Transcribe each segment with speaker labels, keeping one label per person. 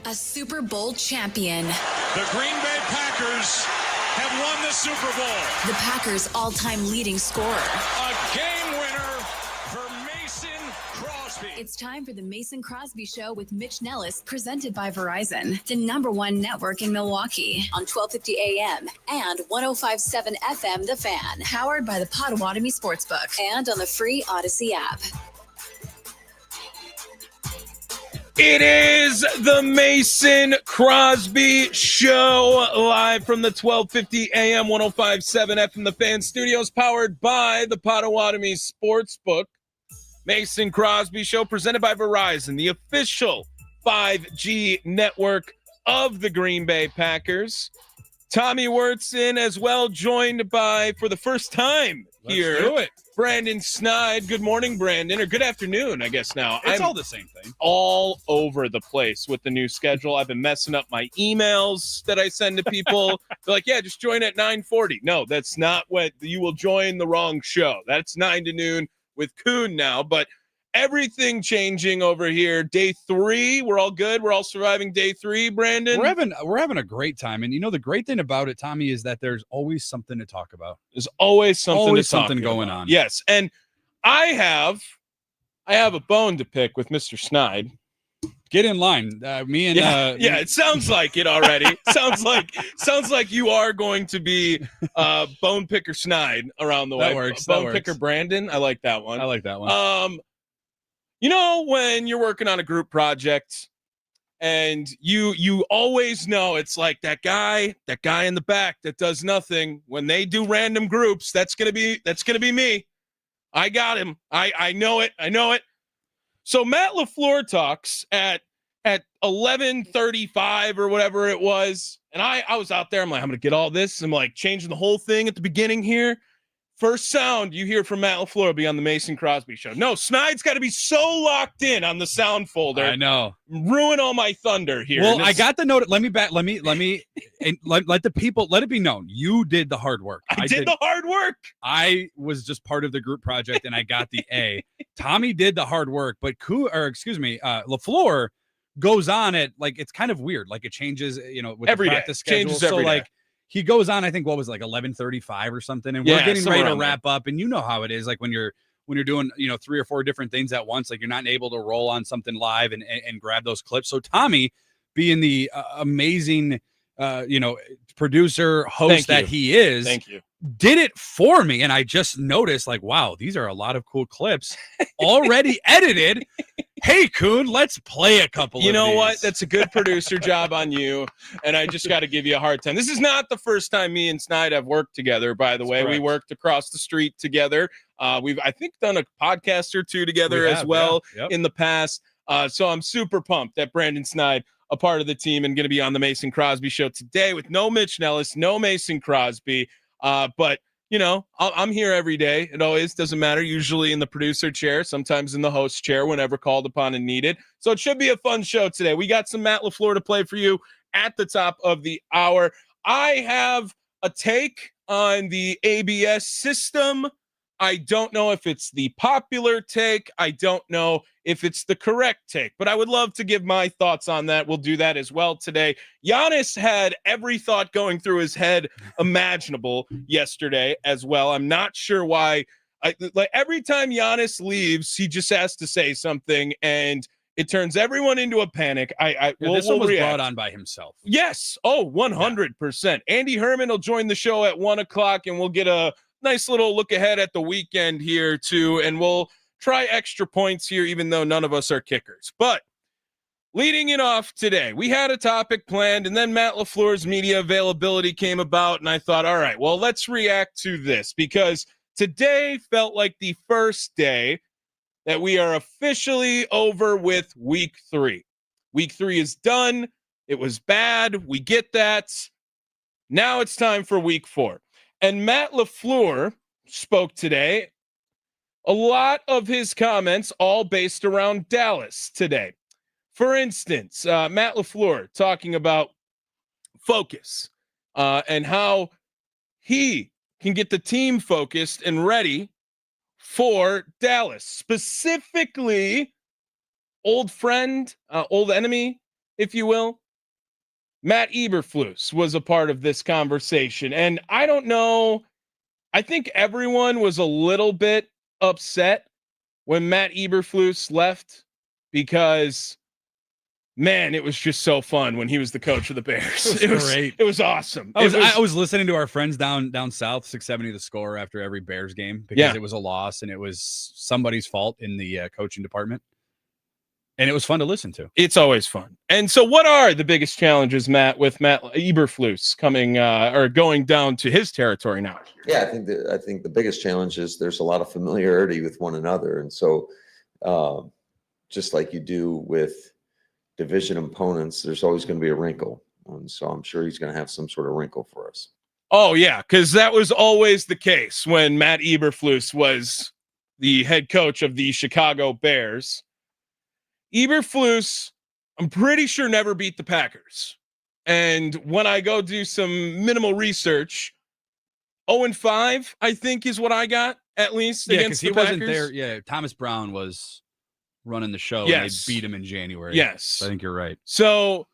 Speaker 1: A Super Bowl champion.
Speaker 2: The Green Bay Packers have won the Super Bowl.
Speaker 1: The Packers' all-time leading scorer.
Speaker 2: A game winner for Mason Crosby.
Speaker 1: It's time for the Mason Crosby Show with Mitch Nellis, presented by Verizon, the #1 network in Milwaukee, on 1250 AM and 105.7 FM The Fan, powered by the Potawatomi Sportsbook, and on the free Odyssey app.
Speaker 3: It is the Mason Crosby Show, live from the 1250 AM 105.7 FM The Fan studios, powered by the Potawatomi Sportsbook. Mason Crosby Show, presented by Verizon, the official 5G network of the Green Bay Packers. Tommy Wortz in as well, joined by, for the first time here, Brandon Sneide. Good morning, Brandon, or good afternoon, I guess now.
Speaker 4: It's all the same thing.
Speaker 3: All over the place with the new schedule. I've been messing up my emails that I send to people. They're like, yeah, just join at 9:40. No, that's not what you will join the wrong show. That's 9 to noon with Kuhn now, but everything changing over here. Day 3, we're all good. We're all surviving day 3, Brandon.
Speaker 4: We're having a great time. And you know, the great thing about it, Tommy, is that there's always something to talk about.
Speaker 3: There's always something
Speaker 4: going on.
Speaker 3: Yes. And I have a bone to pick with Mr. Sneide.
Speaker 4: Get in line.
Speaker 3: Yeah, it sounds like it already. sounds like you are going to be bone picker Sneide around the way.
Speaker 4: That works.
Speaker 3: Bone picker Brandon. I like that one. You know, when you're working on a group project and you always know it's like that guy in the back that does nothing. When they do random groups, that's gonna be me. I got him. I know it. So Matt LaFleur talks at 11:35 or whatever it was, and I was out there. I'm like, I'm gonna get all this. I'm like changing the whole thing at the beginning here. First sound you hear from Matt LaFleur will be on the Mason Crosby Show. No, Snide's got to be so locked in on the sound folder.
Speaker 4: I know.
Speaker 3: Ruin all my thunder here.
Speaker 4: Well, I got the note. Let the people, let it be known. You did the hard work.
Speaker 3: I did the hard work.
Speaker 4: I was just part of the group project and I got the A. Tommy did the hard work, but LaFleur goes on it. Like, it's kind of weird. Like, it changes, with
Speaker 3: every
Speaker 4: the practice
Speaker 3: day.
Speaker 4: schedule.
Speaker 3: Changes every day.
Speaker 4: He goes on, I think, 11:35 or something, and we're getting ready to wrap up. And you know how it is, like when you're doing 3 or 4 different things at once, like you're not able to roll on something live and grab those clips. So Tommy, being the amazing producer host that he is,
Speaker 3: thank you,
Speaker 4: did it for me. And I just noticed, like, wow, these are a lot of cool clips already edited. Hey, Kuhn, let's play a couple of these.
Speaker 3: You know what? That's a good producer job on you, and I just got to give you a hard time. This is not the first time me and Sneide have worked together, by the way. We worked across the street together. We've, I think, done a podcast or two together as well in the past. So I'm super pumped that Brandon Sneide, a part of the team, and going to be on the Mason Crosby Show today with no Mitch Nellis, no Mason Crosby. But I'm here every day. It always doesn't matter, usually in the producer chair, sometimes in the host chair whenever called upon and needed. So it should be a fun show today. We got some Matt LaFleur to play for you at the top of the hour. I have a take on the ABS system. I don't know if it's the popular take. I don't know if it's the correct take, but I would love to give my thoughts on that. We'll do that as well today. Giannis had every thought going through his head imaginable yesterday as well. I'm not sure why. Like every time Giannis leaves, he just has to say something, and it turns everyone into a panic.
Speaker 4: This one was brought on by himself.
Speaker 3: Yes. Oh, 100%. Andy Herman will join the show at 1:00, and we'll get a nice little look ahead at the weekend here too, and we'll try extra points here, even though none of us are kickers. But leading it off today, we had a topic planned, and then Matt LaFleur's media availability came about, and I thought, all right, well, let's react to this, because today felt like the first day that we are officially over with week 3. Week 3 is done. It was bad. We get that. Now it's time for week 4. And Matt LaFleur spoke today. A lot of his comments all based around Dallas today. For instance, Matt LaFleur talking about focus and how he can get the team focused and ready for Dallas. Specifically, old friend, old enemy, if you will, Matt Eberflus was a part of this conversation. And I don't know, I think everyone was a little bit upset when Matt Eberflus left because, man, it was just so fun when he was the coach of the Bears.
Speaker 4: It was great.
Speaker 3: It was awesome.
Speaker 4: I was listening to our friends down south, 670 the score after every Bears game because it was a loss and it was somebody's fault in the coaching department. And it was fun to listen to.
Speaker 3: It's always fun. And so what are the biggest challenges, Matt, with Matt Eberflus coming or going down to his territory now?
Speaker 5: Yeah, I think the biggest challenge is there's a lot of familiarity with one another. And so just like you do with division opponents, there's always going to be a wrinkle. And so I'm sure he's going to have some sort of wrinkle for us.
Speaker 3: Oh, yeah, because that was always the case when Matt Eberflus was the head coach of the Chicago Bears. Eberflus, I'm pretty sure, never beat the Packers. And when I go do some minimal research, 0-5, I think, is what I got, at least, against the Packers.
Speaker 4: Wasn't there. Yeah, Thomas Brown was running the show.
Speaker 3: Yes.
Speaker 4: And they beat him in January.
Speaker 3: Yes.
Speaker 4: So I think you're right.
Speaker 3: So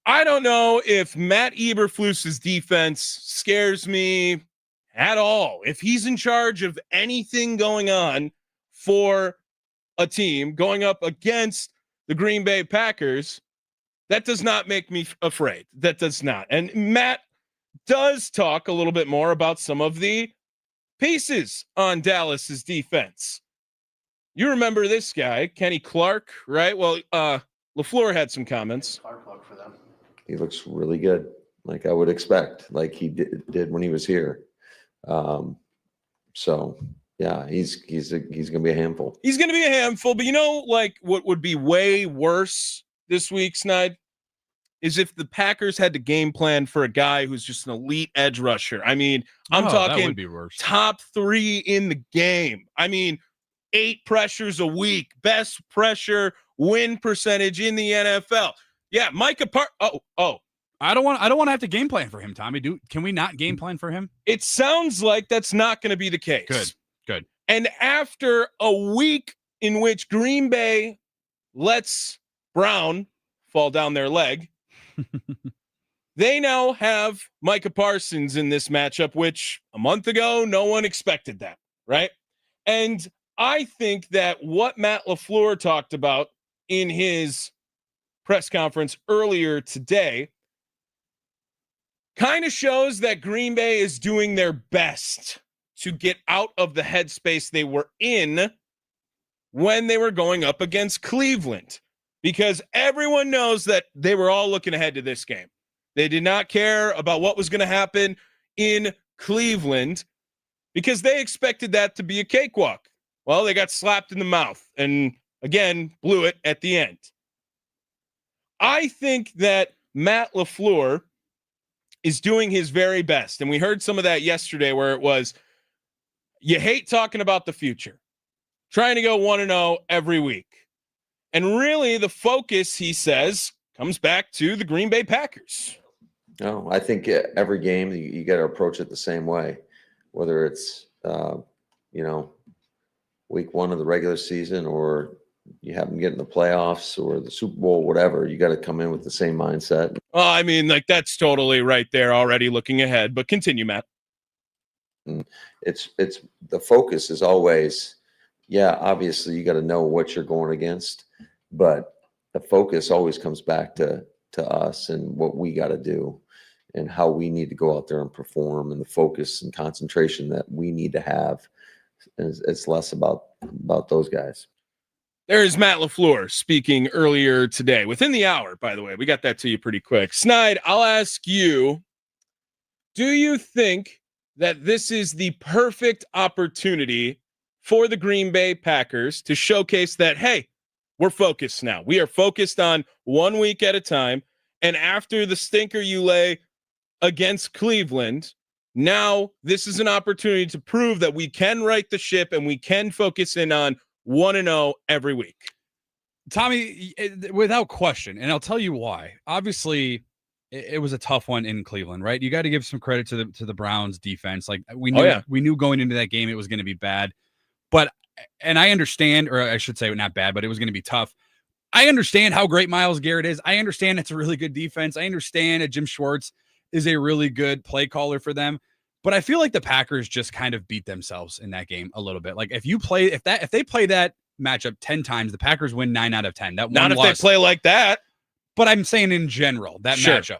Speaker 3: I don't know if Matt Eberflus's defense scares me at all. If he's in charge of anything going on for a team going up against the Green Bay Packers, that does not make me afraid. That does not. And Matt does talk a little bit more about some of the pieces on Dallas's defense. You remember this guy, Kenny Clark, right? Well, LaFleur had some comments.
Speaker 5: For them. He looks really good, like I would expect, like he did when he was here. So yeah, he's going to be a handful.
Speaker 3: He's going to be a handful, but you know, like what would be way worse this week, Sneide, is if the Packers had to game plan for a guy who's just an elite edge rusher. I mean, I'm talking
Speaker 4: that would be worse.
Speaker 3: Top 3 in the game. I mean, 8 pressures a week, best pressure win percentage in the NFL. Yeah, Micah
Speaker 4: I don't want to have to game plan for him, Tommy. Can we not game plan for him?
Speaker 3: It sounds like that's not going to be the case.
Speaker 4: Good.
Speaker 3: And after a week in which Green Bay lets Brown fall down their leg, they now have Micah Parsons in this matchup, which a month ago, no one expected that, right? And I think that what Matt LaFleur talked about in his press conference earlier today kind of shows that Green Bay is doing their best to get out of the headspace they were in when they were going up against Cleveland, because everyone knows that they were all looking ahead to this game. They did not care about what was going to happen in Cleveland because they expected that to be a cakewalk. Well, they got slapped in the mouth and, again, blew it at the end. I think that Matt LaFleur is doing his very best, and we heard some of that yesterday where it was, you hate talking about the future, trying to go 1-0 every week. And really the focus, he says, comes back to the Green Bay Packers.
Speaker 5: No, I think every game you got to approach it the same way, whether it's, week 1 of the regular season or you have them get in the playoffs or the Super Bowl, whatever. You got to come in with the same mindset.
Speaker 3: Well, I mean, like that's totally right there already looking ahead, but continue, Matt.
Speaker 5: It's the focus is always, obviously you got to know what you're going against, but the focus always comes back to us and what we got to do and how we need to go out there and perform, and the focus and concentration that we need to have. It's less about those guys.
Speaker 3: There is Matt LaFleur speaking earlier today, within the hour, by the way. We got that to you pretty quick. Sneide, I'll ask you, do you think that this is the perfect opportunity for the Green Bay Packers to showcase that, hey, we're focused now. We are focused on 1 week at a time. And after the stinker you lay against Cleveland, now this is an opportunity to prove that we can right the ship and we can focus in on 1-0 every week.
Speaker 4: Tommy, without question, and I'll tell you why. Obviously, it was a tough one in Cleveland, right? You got to give some credit to the Browns defense. Like we knew going into that game it was going to be bad. And I understand, or I should say not bad, but it was going to be tough. I understand how great Myles Garrett is. I understand it's a really good defense. I understand that Jim Schwartz is a really good play caller for them. But I feel like the Packers just kind of beat themselves in that game a little bit. Like if they play that matchup 10 times, the Packers win 9 out of 10. That
Speaker 3: Not
Speaker 4: one
Speaker 3: if
Speaker 4: loss,
Speaker 3: they play like that.
Speaker 4: But I'm saying in general, that matchup.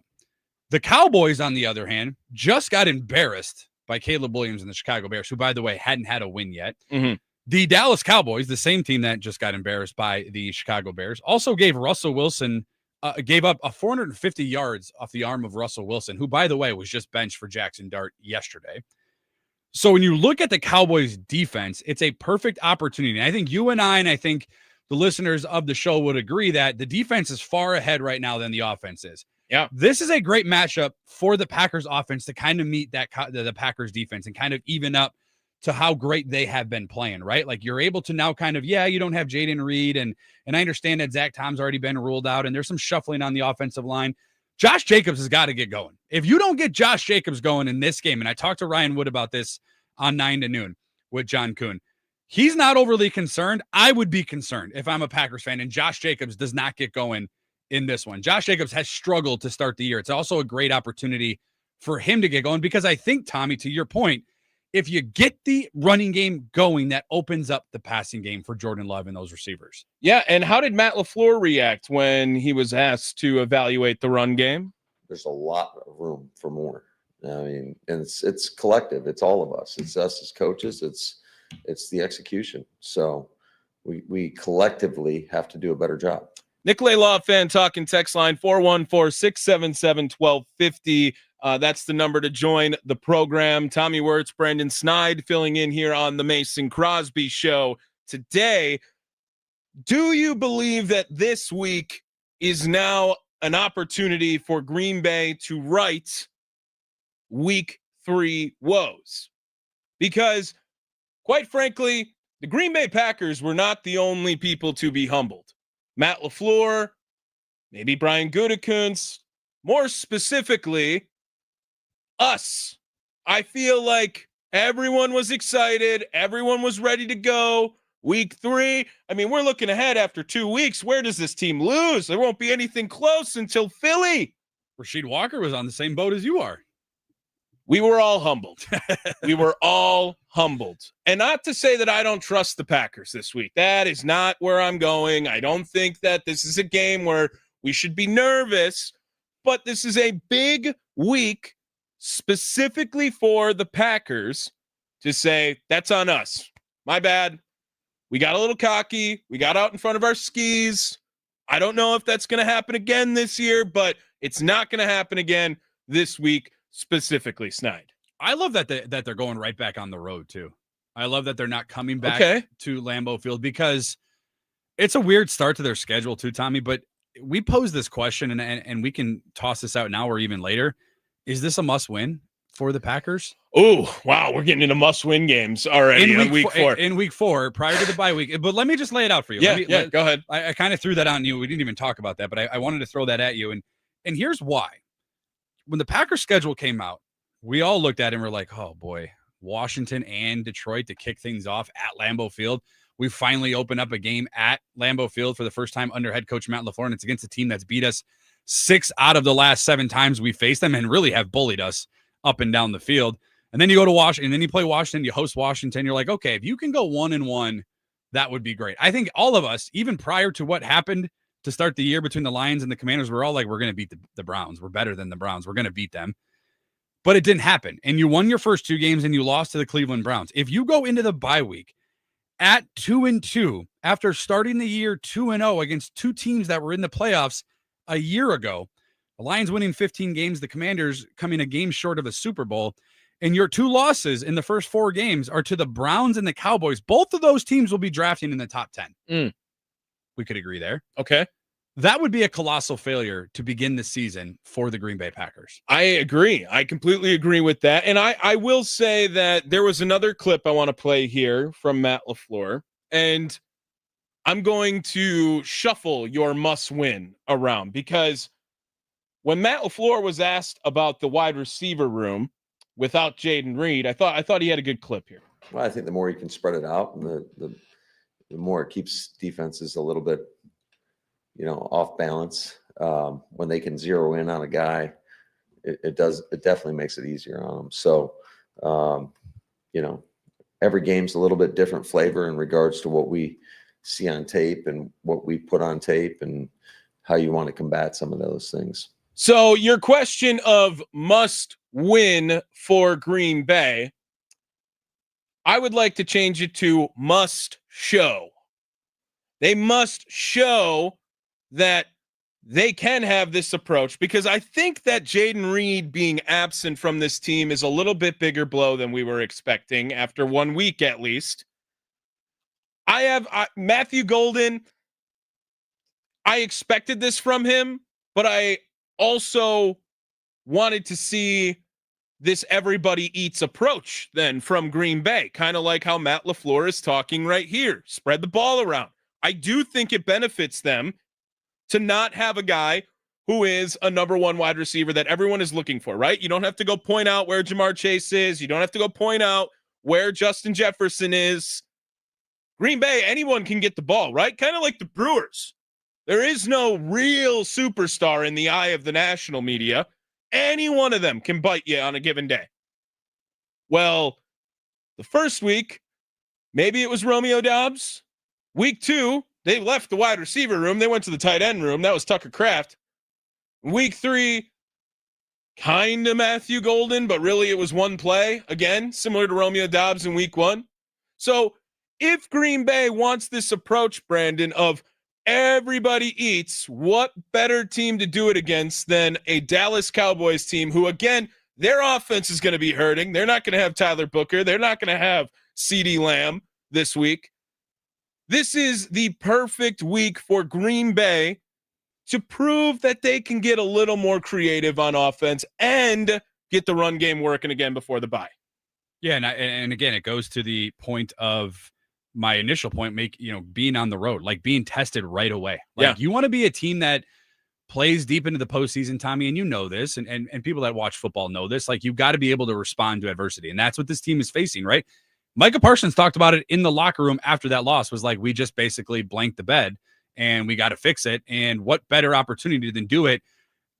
Speaker 4: The Cowboys, on the other hand, just got embarrassed by Caleb Williams and the Chicago Bears, who, by the way, hadn't had a win yet.
Speaker 3: Mm-hmm.
Speaker 4: The Dallas Cowboys, the same team that just got embarrassed by the Chicago Bears, also gave Russell Wilson, gave up 450 yards off the arm of Russell Wilson, who, by the way, was just benched for Jackson Dart yesterday. So when you look at the Cowboys defense, it's a perfect opportunity. And I think you and I think the listeners of the show would agree that the defense is far ahead right now than the offense is.
Speaker 3: Yeah.
Speaker 4: This is a great matchup for the Packers offense to kind of meet that the Packers defense and kind of even up to how great they have been playing, right? Like you're able to now kind of, you don't have Jaden Reed and I understand that Zach Tom's already been ruled out and there's some shuffling on the offensive line. Josh Jacobs has got to get going. If you don't get Josh Jacobs going in this game, and I talked to Ryan Wood about this on 9 to noon with John Kuhn, he's not overly concerned. I would be concerned if I'm a Packers fan and Josh Jacobs does not get going in this one. Josh Jacobs has struggled to start the year. It's also a great opportunity for him to get going because I think, Tommy, to your point, if you get the running game going, that opens up the passing game for Jordan Love and those receivers.
Speaker 3: Yeah, and how did Matt LaFleur react when he was asked to evaluate the run game?
Speaker 5: There's a lot of room for more. I mean, and it's collective. It's all of us. It's us as coaches. It's the execution. So we collectively have to do a better job.
Speaker 3: Nicolay Law Fan Talking text line 414-677-1250. That's the number to join the program. Tommy Wortz, Brendan Sneide filling in here on the Mason Crosby Show today. Do you believe that this week is now an opportunity for Green Bay to right week 3 woes? Because, quite frankly, the Green Bay Packers were not the only people to be humbled. Matt LaFleur, maybe Brian Gutekunst, more specifically, us. I feel like everyone was excited. Everyone was ready to go. Week 3. I mean, we're looking ahead after 2 weeks. Where does this team lose? There won't be anything close until Philly.
Speaker 4: Rasheed Walker was on the same boat as you are.
Speaker 3: We were all humbled. We were all humbled. And not to say that I don't trust the Packers this week. That is not where I'm going. I don't think that this is a game where we should be nervous, but this is a big week specifically for the Packers to say, that's on us. My bad. We got a little cocky. We got out in front of our skis. I don't know if that's going to happen again this year, but it's not going to happen again this week. Specifically, Sneide.
Speaker 4: I love that they're going right back on the road too. I love that they're not coming back to Lambeau Field because it's a weird start to their schedule too, Tommy. But we posed this question and we can toss this out now or even later. Is this a must-win for the Packers?
Speaker 3: Oh, wow. We're getting into must-win games already in week 4.
Speaker 4: In week 4, prior to the bye week. But let me just lay it out for you.
Speaker 3: Go ahead.
Speaker 4: I kind of threw that on you. We didn't even talk about that, but I wanted to throw that at you. And here's why. When the Packers schedule came out, we all looked at it and were like, oh boy, Washington and Detroit to kick things off at Lambeau Field. We finally opened up a game at Lambeau Field for the first time under head coach Matt LaFleur, and it's against a team that's beat us 6 out of the last 7 times we faced them and really have bullied us up and down the field. And then you go to Washington, and then you play Washington, you host Washington. You're like, okay, if you can go 1-1, that would be great. I think all of us, even prior to what happened to start the year between the Lions and the Commanders, we're all like, we're going to beat the Browns. We're better than the Browns. We're going to beat them. But it didn't happen. And you won your first 2 games and you lost to the Cleveland Browns. If you go into the bye week at 2-2, after starting the year 2-0 against 2 teams that were in the playoffs a year ago, the Lions winning 15 games, the Commanders coming a game short of a Super Bowl, and your 2 losses in the first 4 games are to the Browns and the Cowboys. Both of those teams will be drafting in the top 10. We could agree there.
Speaker 3: Okay.
Speaker 4: That would be a colossal failure to begin the season for the Green Bay Packers.
Speaker 3: I agree. I completely agree with that. And I will say that there was another clip I want to play here from Matt LaFleur, and I'm going to shuffle your must-win around because when Matt LaFleur was asked about the wide receiver room without Jaden Reed, I thought he had a good clip here.
Speaker 5: Well, I think the more you can spread it out, and the more it keeps defenses a little bit off balance. When they can zero in on a guy, it definitely makes it easier on them. So, every game's a little bit different flavor in regards to what we see on tape and what we put on tape and how you want to combat some of those things.
Speaker 3: So your question of must win for Green Bay, I would like to change it to must show. They must show that they can have this approach, because I think that Jaden Reed being absent from this team is a little bit bigger blow than we were expecting after 1 week at least. I have Matthew Golden. I expected this from him, but I also wanted to see this everybody eats approach then from Green Bay, kind of like how Matt LaFleur is talking right here. Spread the ball around. I do think it benefits them to not have a guy who is a number one wide receiver that everyone is looking for, right? You don't have to go point out where Jamar Chase is. You don't have to go point out where Justin Jefferson is. Green Bay, anyone can get the ball, right? Kind of like the Brewers. There is no real superstar in the eye of the national media. Any one of them can bite you on a given day. Well, the first week, maybe it was Romeo Doubs. Week 2, they left the wide receiver room. They went to the tight end room. That was Tucker Kraft. Week 3, kind of Matthew Golden, but really it was one play. Again, similar to Romeo Doubs in week 1. So if Green Bay wants this approach, Brandon, of everybody eats, what better team to do it against than a Dallas Cowboys team who, again, their offense is going to be hurting. They're not going to have Tyler Booker. They're not going to have CeeDee Lamb this week. This is the perfect week for Green Bay to prove that they can get a little more creative on offense and get the run game working again before the bye.
Speaker 4: Yeah, and again, it goes to the point of my initial point, being on the road, like being tested right away. Like you want to be a team that plays deep into the postseason, Tommy, and you know this, and people that watch football know this. Like, you've got to be able to respond to adversity, and that's what this team is facing, right? Micah Parsons talked about it in the locker room after that loss, was like, we just basically blanked the bed and we got to fix it. And what better opportunity than do it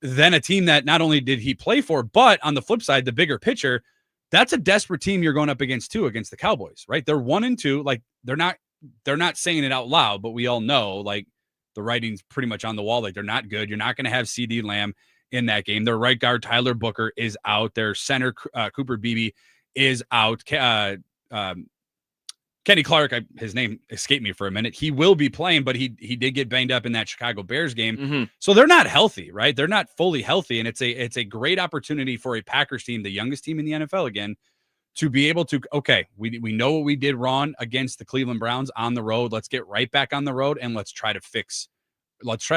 Speaker 4: than a team that not only did he play for, but on the flip side, the bigger picture, that's a desperate team you're going up against too, against the Cowboys, right? They're 1-2. Like, they're not saying it out loud, but we all know, like, the writing's pretty much on the wall. Like, they're not good. You're not going to have CeeDee Lamb in that game. Their right guard, Tyler Booker, is out. Their center, Cooper Beebe, is out. Kenny Clark, his name escaped me for a minute. He will be playing, but he did get banged up in that Chicago Bears game. Mm-hmm. So they're not healthy, right? They're not fully healthy, and it's a great opportunity for a Packers team, the youngest team in the NFL again, to be able to, okay, we know what we did wrong against the Cleveland Browns on the road. Let's get right back on the road and let's try to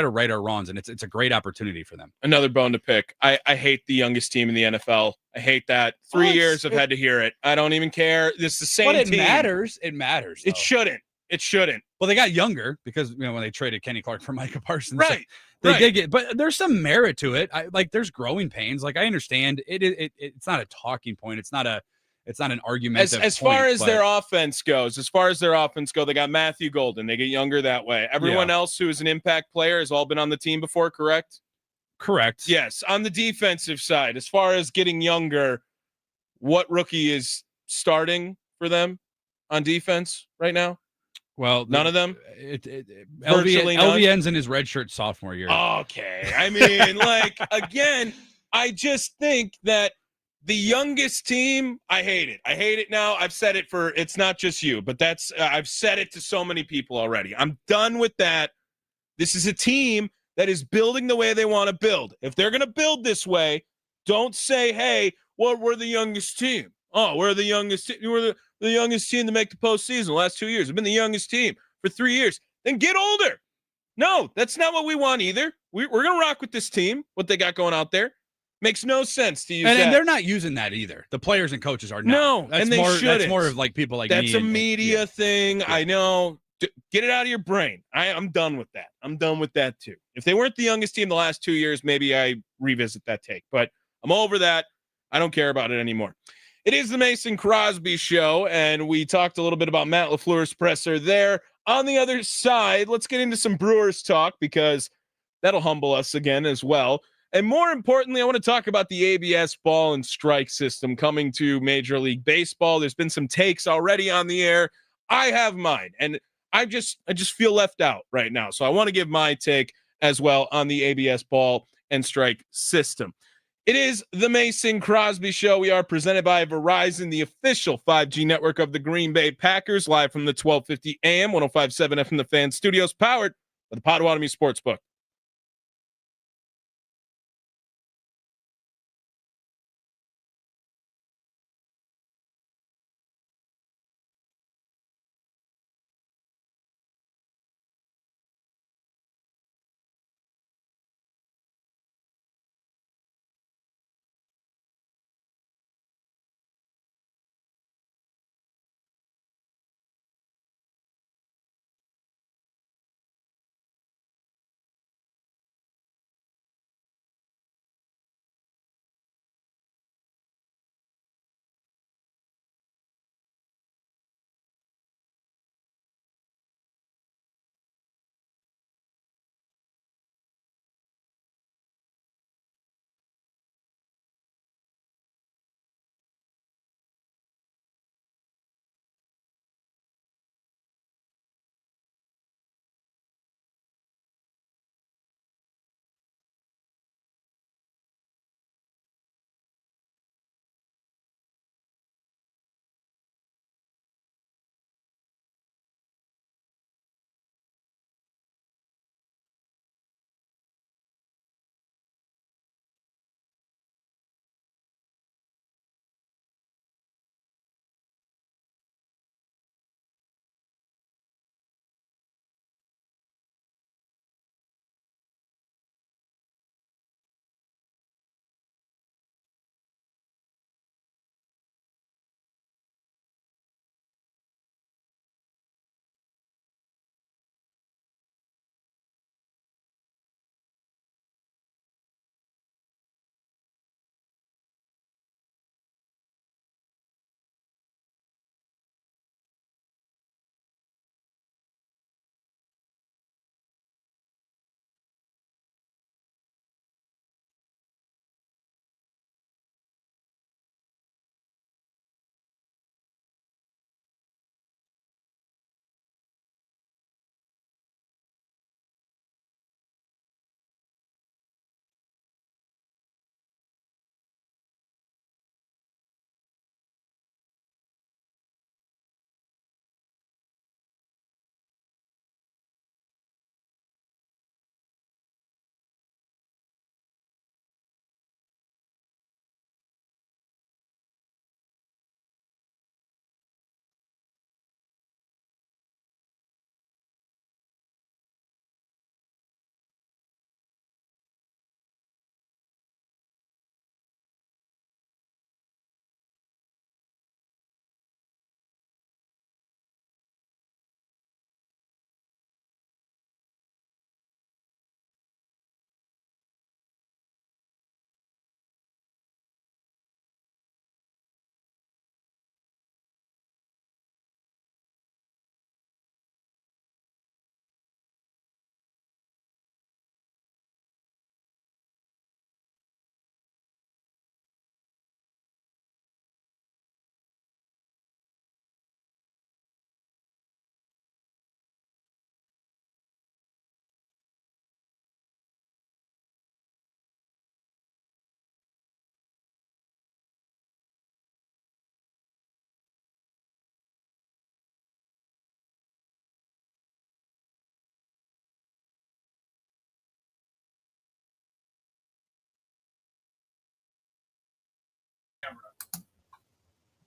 Speaker 4: right our wrongs. And it's a great opportunity for them.
Speaker 3: Another bone to pick. I hate the youngest team in the NFL. I hate that. 3 years I've had to hear it. I don't even care. This is the same team.
Speaker 4: But it matters.
Speaker 3: It shouldn't.
Speaker 4: Well, they got younger because, when they traded Kenny Clark for Micah Parsons.
Speaker 3: Right.
Speaker 4: They did get, but there's some merit to it. There's growing pains. Like, I understand it's not a talking point. It's not an argument.
Speaker 3: As far as their offense goes, they got Matthew Golden. They get younger that way. Everyone else who is an impact player has all been on the team before, correct?
Speaker 4: Correct.
Speaker 3: Yes. On the defensive side, as far as getting younger, what rookie is starting for them on defense right now?
Speaker 4: Well,
Speaker 3: none of them.
Speaker 4: Virtually LVN's in his redshirt sophomore year.
Speaker 3: Okay. I mean, again, I just think that the youngest team, I hate it. I hate it now. I've said it it's not just you, but I've said it to so many people already. I'm done with that. This is a team that is building the way they want to build. If they're going to build this way, don't say, hey, well, we're the youngest team. Oh, we're the youngest team. We're the youngest team to make the postseason the last 2 years. We've been the youngest team for 3 years. Then get older. No, that's not what we want either. We're going to rock with this team, what they got going out there. Makes no sense to use that.
Speaker 4: And they're not using that either. The players and coaches are not.
Speaker 3: No, and they shouldn't.
Speaker 4: That's more of like people like
Speaker 3: that's
Speaker 4: me.
Speaker 3: A media thing. Yeah. I know. Get it out of your brain. I'm done with that. I'm done with that too. If they weren't the youngest team the last 2 years, maybe I revisit that take. But I'm over that. I don't care about it anymore. It is the Mason Crosby Show, and we talked a little bit about Matt LaFleur's presser there. On the other side, let's get into some Brewers talk because That'll humble us again as well. And more importantly, I want to talk about the ABS ball and strike system coming to Major League Baseball. There's been some takes already on the air. I have mine, and I just feel left out right now. So I want to give my take as well on the ABS ball and strike system. It is the Mason Crosby Show. We are presented by Verizon, the official 5G network of the Green Bay Packers, live from the 1250 AM, 1057 FM The Fan Studios, powered by the Potawatomi Sportsbook.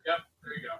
Speaker 3: Yep, there you go.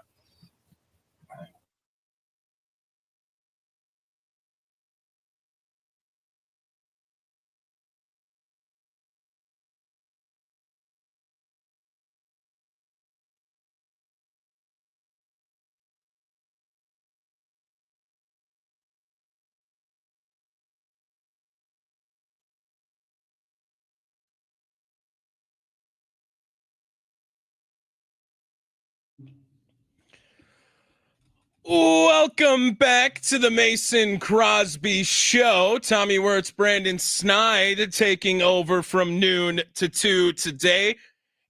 Speaker 3: Welcome back to the Mason Crosby Show. Tommy Wortz, Brandon Sneide taking over from noon to 2 today.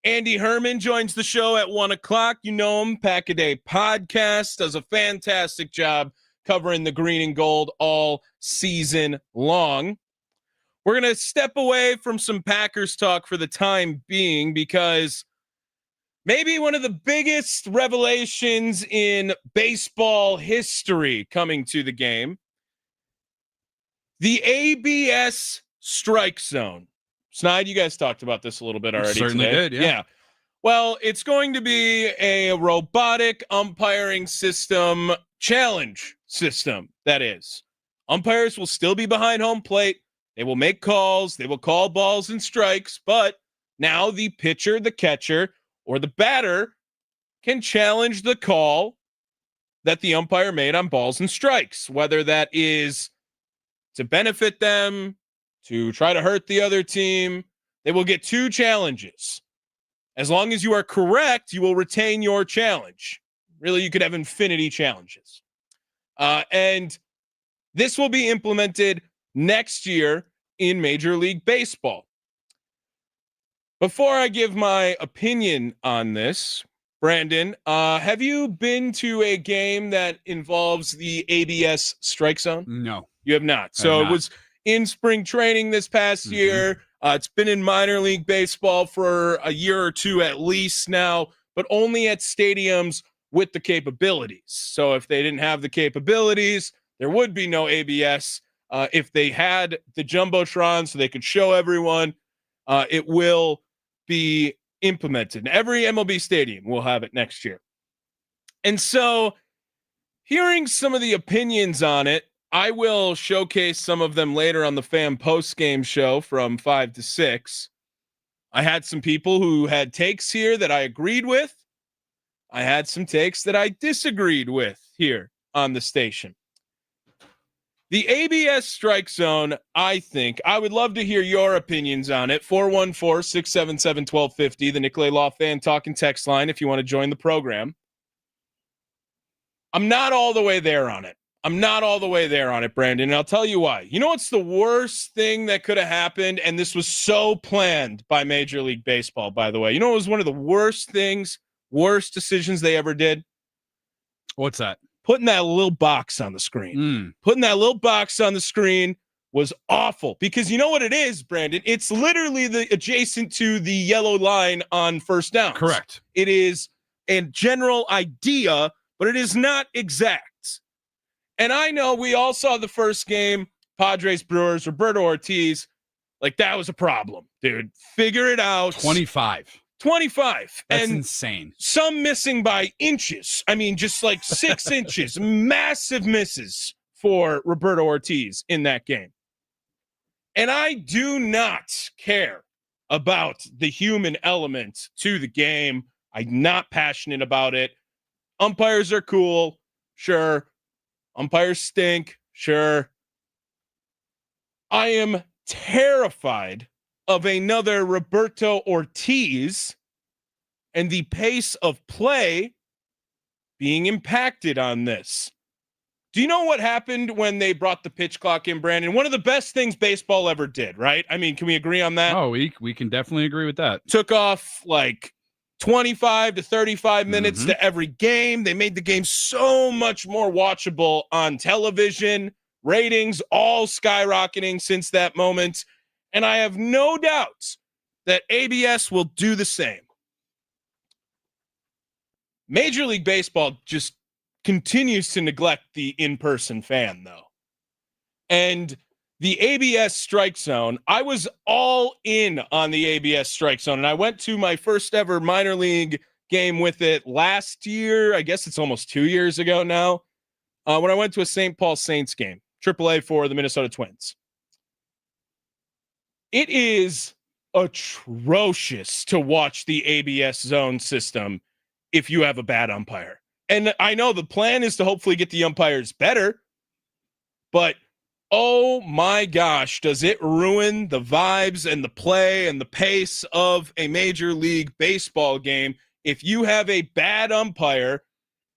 Speaker 3: Andy Herman joins the show at 1 o'clock. You know him, Pack a Day Podcast, does a fantastic job covering the green and gold all season long. We're going to step away from some Packers talk for the time being because maybe one of the biggest revelations in baseball history coming to the game. The ABS strike zone. Sneide, you guys talked about this a little bit already.
Speaker 4: Certainly
Speaker 3: today.
Speaker 4: did, yeah.
Speaker 3: Well, it's going to be a robotic umpiring system, challenge system, that is. Umpires will still be behind home plate. They will make calls. They will call balls and strikes. But now the pitcher, the catcher, or the batter can challenge the call that the umpire made on balls and strikes, whether that is to benefit them, to try to hurt the other team. They will get 2 challenges. As long as you are correct, you will retain your challenge. Really, you could have infinity challenges. And this will be implemented next year in Major League Baseball. Before I give my opinion on this, Brandon, have you been to a game that involves the ABS strike zone?
Speaker 4: No.
Speaker 3: You have not. So it was in spring training this past year. It's been in minor league baseball for a year or two at least now, but only at stadiums with the capabilities. So if they didn't have the capabilities, there would be no ABS. If they had the Jumbotron so they could show everyone, it will be implemented. Every MLB stadium will have it next year. And so hearing some of the opinions on it, I will showcase some of them later on the Fan Post-Game Show from 5 to 6. I had some people who had takes here that I agreed with. I had some takes that I disagreed with here on the station. The ABS strike zone, I think, I would love to hear your opinions on it. 414-677-1250, the Nicolay Law Fan Talk and Text line if you want to join the program. I'm not all the way there on it. Brandon, and I'll tell you why. You know what's the worst thing that could have happened? And this was so planned by Major League Baseball, by the way. You know what was one of the worst decisions they ever did?
Speaker 4: What's that?
Speaker 3: Putting that little box on the screen. Putting that little box on the screen was awful because you know what it is, Brandon? It's literally the adjacent to the yellow line on first down.
Speaker 4: Correct.
Speaker 3: It is a general idea, but it is not exact. And I know we all saw the first game, Padres Brewers, Roberto Ortiz. Like that was a problem, dude. Figure it out.
Speaker 4: 25. That's insane.
Speaker 3: Some missing by inches. I mean, just like 6 inches. Massive misses for Roberto Ortiz in that game. And I do not care about the human element to the game. I'm not passionate about it. Umpires are cool. Sure. Umpires stink. Sure. I am terrified of another Roberto Ortiz and the pace of play being impacted on this. Do you know what happened when they brought the pitch clock in, Brandon? One of the best things baseball ever did, right? I mean, can we agree on that?
Speaker 4: Oh, we can definitely agree with that.
Speaker 3: Took off like 25 to 35 minutes to every game. They made the game so much more watchable on television. Ratings all skyrocketing since that moment. And I have no doubt that ABS will do the same. Major League Baseball just continues to neglect the in-person fan, though. And the ABS strike zone, I was all in on the ABS strike zone. And I went to my first ever minor league game with it last year. I guess it's almost 2 years ago now. When I went to a St. Paul Saints game, AAA for the Minnesota Twins. It is atrocious to watch the ABS zone system if you have a bad umpire. And I know the plan is to hopefully get the umpires better, but oh my gosh, does it ruin the vibes and the play and the pace of a Major League Baseball game if you have a bad umpire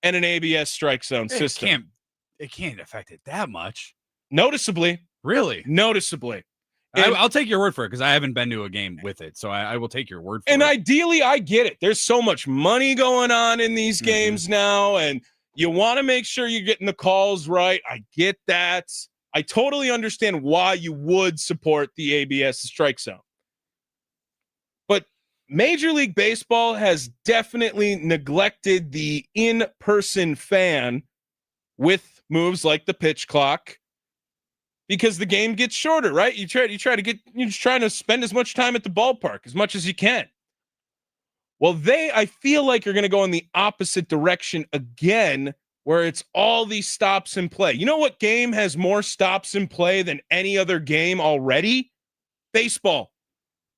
Speaker 3: and an ABS strike zone system.
Speaker 4: It can't affect it that much.
Speaker 3: Noticeably.
Speaker 4: Really?
Speaker 3: Noticeably.
Speaker 4: I'll take your word for it because I haven't been to a game with it. So I will take your word for it.
Speaker 3: And ideally, I get it. There's so much money going on in these games now, and you want to make sure you're getting the calls right. I get that. I totally understand why you would support the ABS strike zone. But Major League Baseball has definitely neglected the in-person fan with moves like the pitch clock, because the game gets shorter, right? You're just trying to spend as much time at the ballpark as much as you can. Well, I feel like you're going to go in the opposite direction again, where it's all these stops in play. You know what game has more stops in play than any other game already? Baseball.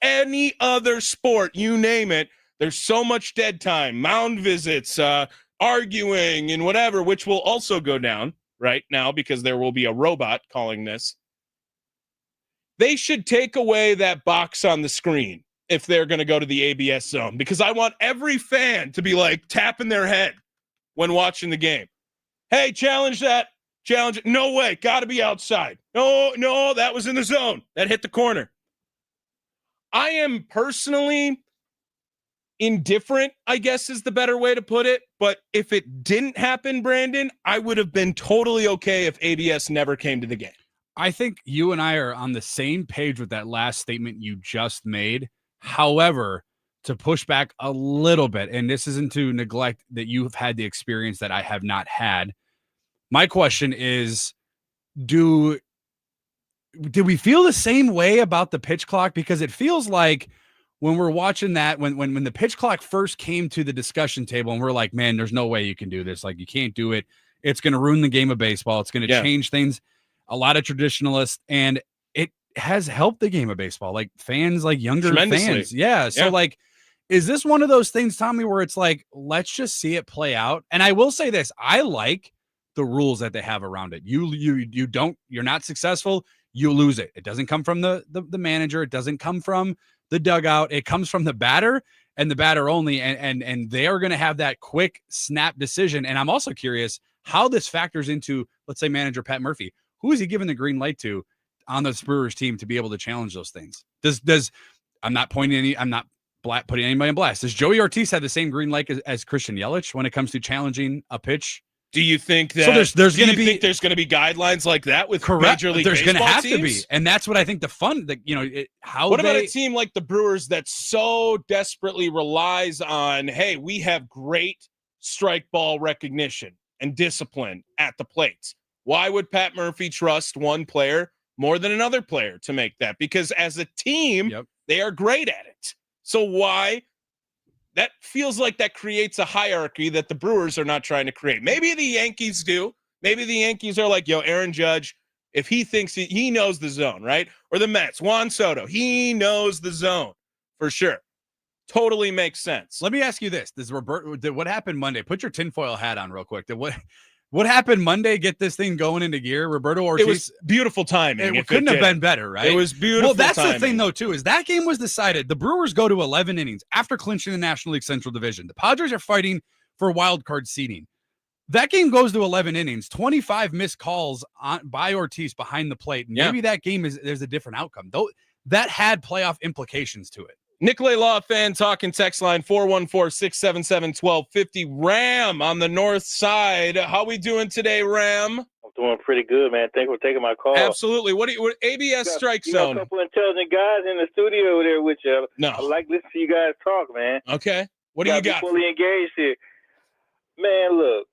Speaker 3: Any other sport, you name it, there's so much dead time, mound visits, arguing and whatever, which will also go down right now because there will be a robot calling this. They should take away that box on the screen if they're going to go to the ABS zone, because I want every fan to be like tapping their head when watching the game. Hey, challenge that. Challenge it. No way. Got to be outside. No, that was in the zone. That hit the corner. I am personally indifferent, I guess is the better way to put it. But if it didn't happen, Brandon, I would have been totally okay if ABS never came to the game.
Speaker 4: I think you and I are on the same page with that last statement you just made. However, to push back a little bit, and this isn't to neglect that you have had the experience that I have not had. My question is, do we feel the same way about the pitch clock? Because it feels like when we're watching that, when the pitch clock first came to the discussion table and we're like, man, there's no way you can do this. Like, you can't do it. It's going to ruin the game of baseball. It's going to change things. A lot of traditionalists, and it has helped the game of baseball. Like fans, like younger fans. Yeah. So like, is this one of those things, Tommy, where it's like, let's just see it play out? And I will say this, I like the rules that they have around it. You're not successful, you lose it. It doesn't come from the manager. It doesn't come from the dugout. It comes from the batter and the batter only. And they are going to have that quick snap decision. And I'm also curious how this factors into, let's say, manager Pat Murphy. Who is he giving the green light to on the Brewers team to be able to challenge those things? I'm not putting anybody on blast. Does Joey Ortiz have the same green light as Christian Yelich when it comes to challenging a pitch?
Speaker 3: Do you think that there's going to be guidelines like that with Major League Baseball teams? There's going to have to be,
Speaker 4: and that's what I think the fun. What
Speaker 3: about a team like the Brewers that so desperately relies on, hey, we have great strike ball recognition and discipline at the plate? Why would Pat Murphy trust one player more than another player to make that? Because as a team, they are great at it. So why? That feels like that creates a hierarchy that the Brewers are not trying to create. Maybe the Yankees do. Maybe the Yankees are like, Aaron Judge, if he thinks he knows the zone, right? Or the Mets, Juan Soto, he knows the zone for sure. Totally makes sense.
Speaker 4: Let me ask you this. What happened Monday? Put your tinfoil hat on real quick. What happened Monday? Get this thing going into gear. Roberto Ortiz.
Speaker 3: It was beautiful timing.
Speaker 4: It couldn't have been better, right?
Speaker 3: It was beautiful.
Speaker 4: Well, that's
Speaker 3: timing.
Speaker 4: the thing, though, too, is that game was decided. The Brewers go to 11 innings after clinching the National League Central Division. The Padres are fighting for wild card seeding. That game goes to 11 innings, 25 missed calls by Ortiz behind the plate. And maybe that game there's a different outcome. Though that had playoff implications to it.
Speaker 3: Nicolay Law fan talking text line 414-677-1250. Ram on the north side. How we doing today, Ram?
Speaker 6: I'm doing pretty good, man. Thanks for taking my call.
Speaker 3: Absolutely. What ABS strike zone?
Speaker 6: A couple intelligent guys in the studio there with you.
Speaker 3: No.
Speaker 6: I like listening to you guys talk, man.
Speaker 3: Okay. What do you got?
Speaker 6: Fully engaged here. Man, look,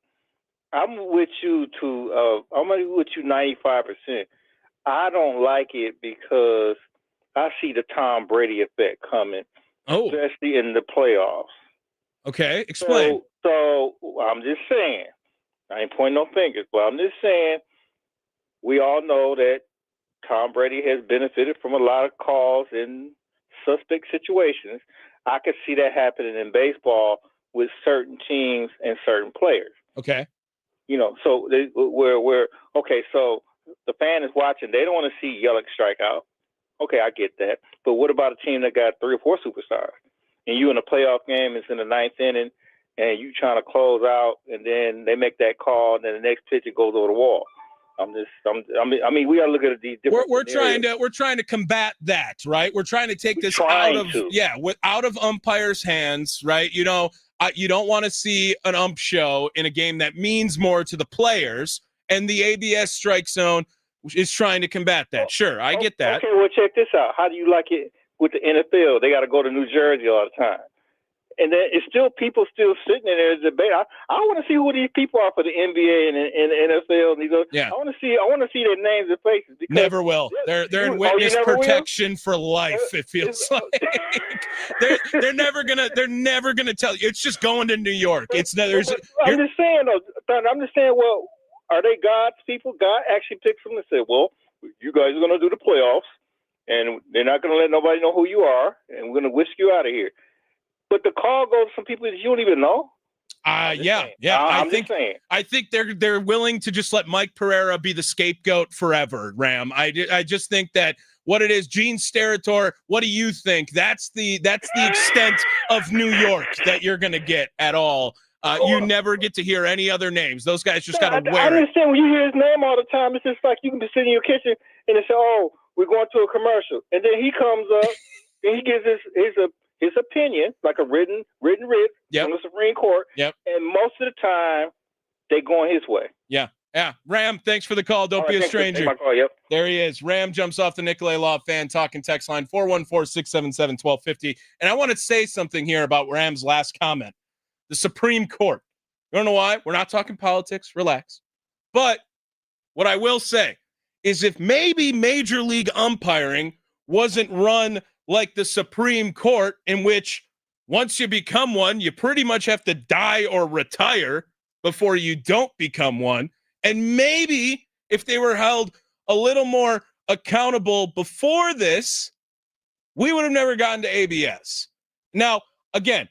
Speaker 6: I'm with you 95%. I don't like it because I see the Tom Brady effect coming, especially in the playoffs.
Speaker 3: Okay, explain.
Speaker 6: So I'm just saying, I ain't pointing no fingers, but I'm just saying, we all know that Tom Brady has benefited from a lot of calls in suspect situations. I could see that happening in baseball with certain teams and certain players.
Speaker 3: Okay.
Speaker 6: So so the fan is watching. They don't want to see Yelich strike out. Okay, I get that. But what about a team that got 3 or 4 superstars? And you in a playoff game, it's in the 9th inning, and you trying to close out, and then they make that call, and then the next pitch it goes over the wall. I mean, we got to look at these different.
Speaker 3: We're trying to combat that, right? We're trying to take this out of umpires' hands, right? You know, you don't want to see an ump show in a game that means more to the players, and the ABS strike zone is trying to combat that. Sure, I get that.
Speaker 6: Okay, well, check this out. How do you like it with the NFL? They got to go to New Jersey all the time. And then it's still people still sitting in there debate. I want to see who these people are for the NBA and the NFL. And these I want to see their names and faces.
Speaker 3: Never will. They're in witness protection for life. It feels like they're never gonna tell you. It's just going to New York. I'm just
Speaker 6: saying though. I'm just saying. Well, are they God's people? God actually picks them and said, "Well, you guys are gonna do the playoffs, and they're not gonna let nobody know who you are, and we're gonna whisk you out of here." But the call goes to some people that you don't even know.
Speaker 3: Yeah.
Speaker 6: I'm just saying.
Speaker 3: I think they're willing to just let Mike Pereira be the scapegoat forever, Ram. I just think that what it is, Gene Steratore, what do you think? That's the extent of New York that you're going to get at all. You never get to hear any other names. Those guys just got to wear
Speaker 6: I understand when you hear his name all the time. It's just like you can be sitting in your kitchen and they say, "Oh, we're going to a commercial," and then he comes up and he gives his opinion, like a written writ from the Supreme Court.
Speaker 3: Yep.
Speaker 6: And most of the time, they going his way.
Speaker 3: Yeah. Ram, thanks for the call. Don't be a stranger.
Speaker 6: Yep.
Speaker 3: There he is. Ram jumps off the Nicolay Law Fan Talking text line 414-677-1250. And I want to say something here about Ram's last comment. The Supreme Court. You don't know why? We're not talking politics. Relax. But what I will say is if maybe Major League umpiring wasn't run like the Supreme Court, in which once you become one, you pretty much have to die or retire before you don't become one. And maybe if they were held a little more accountable before this, we would have never gotten to ABS. Now, again,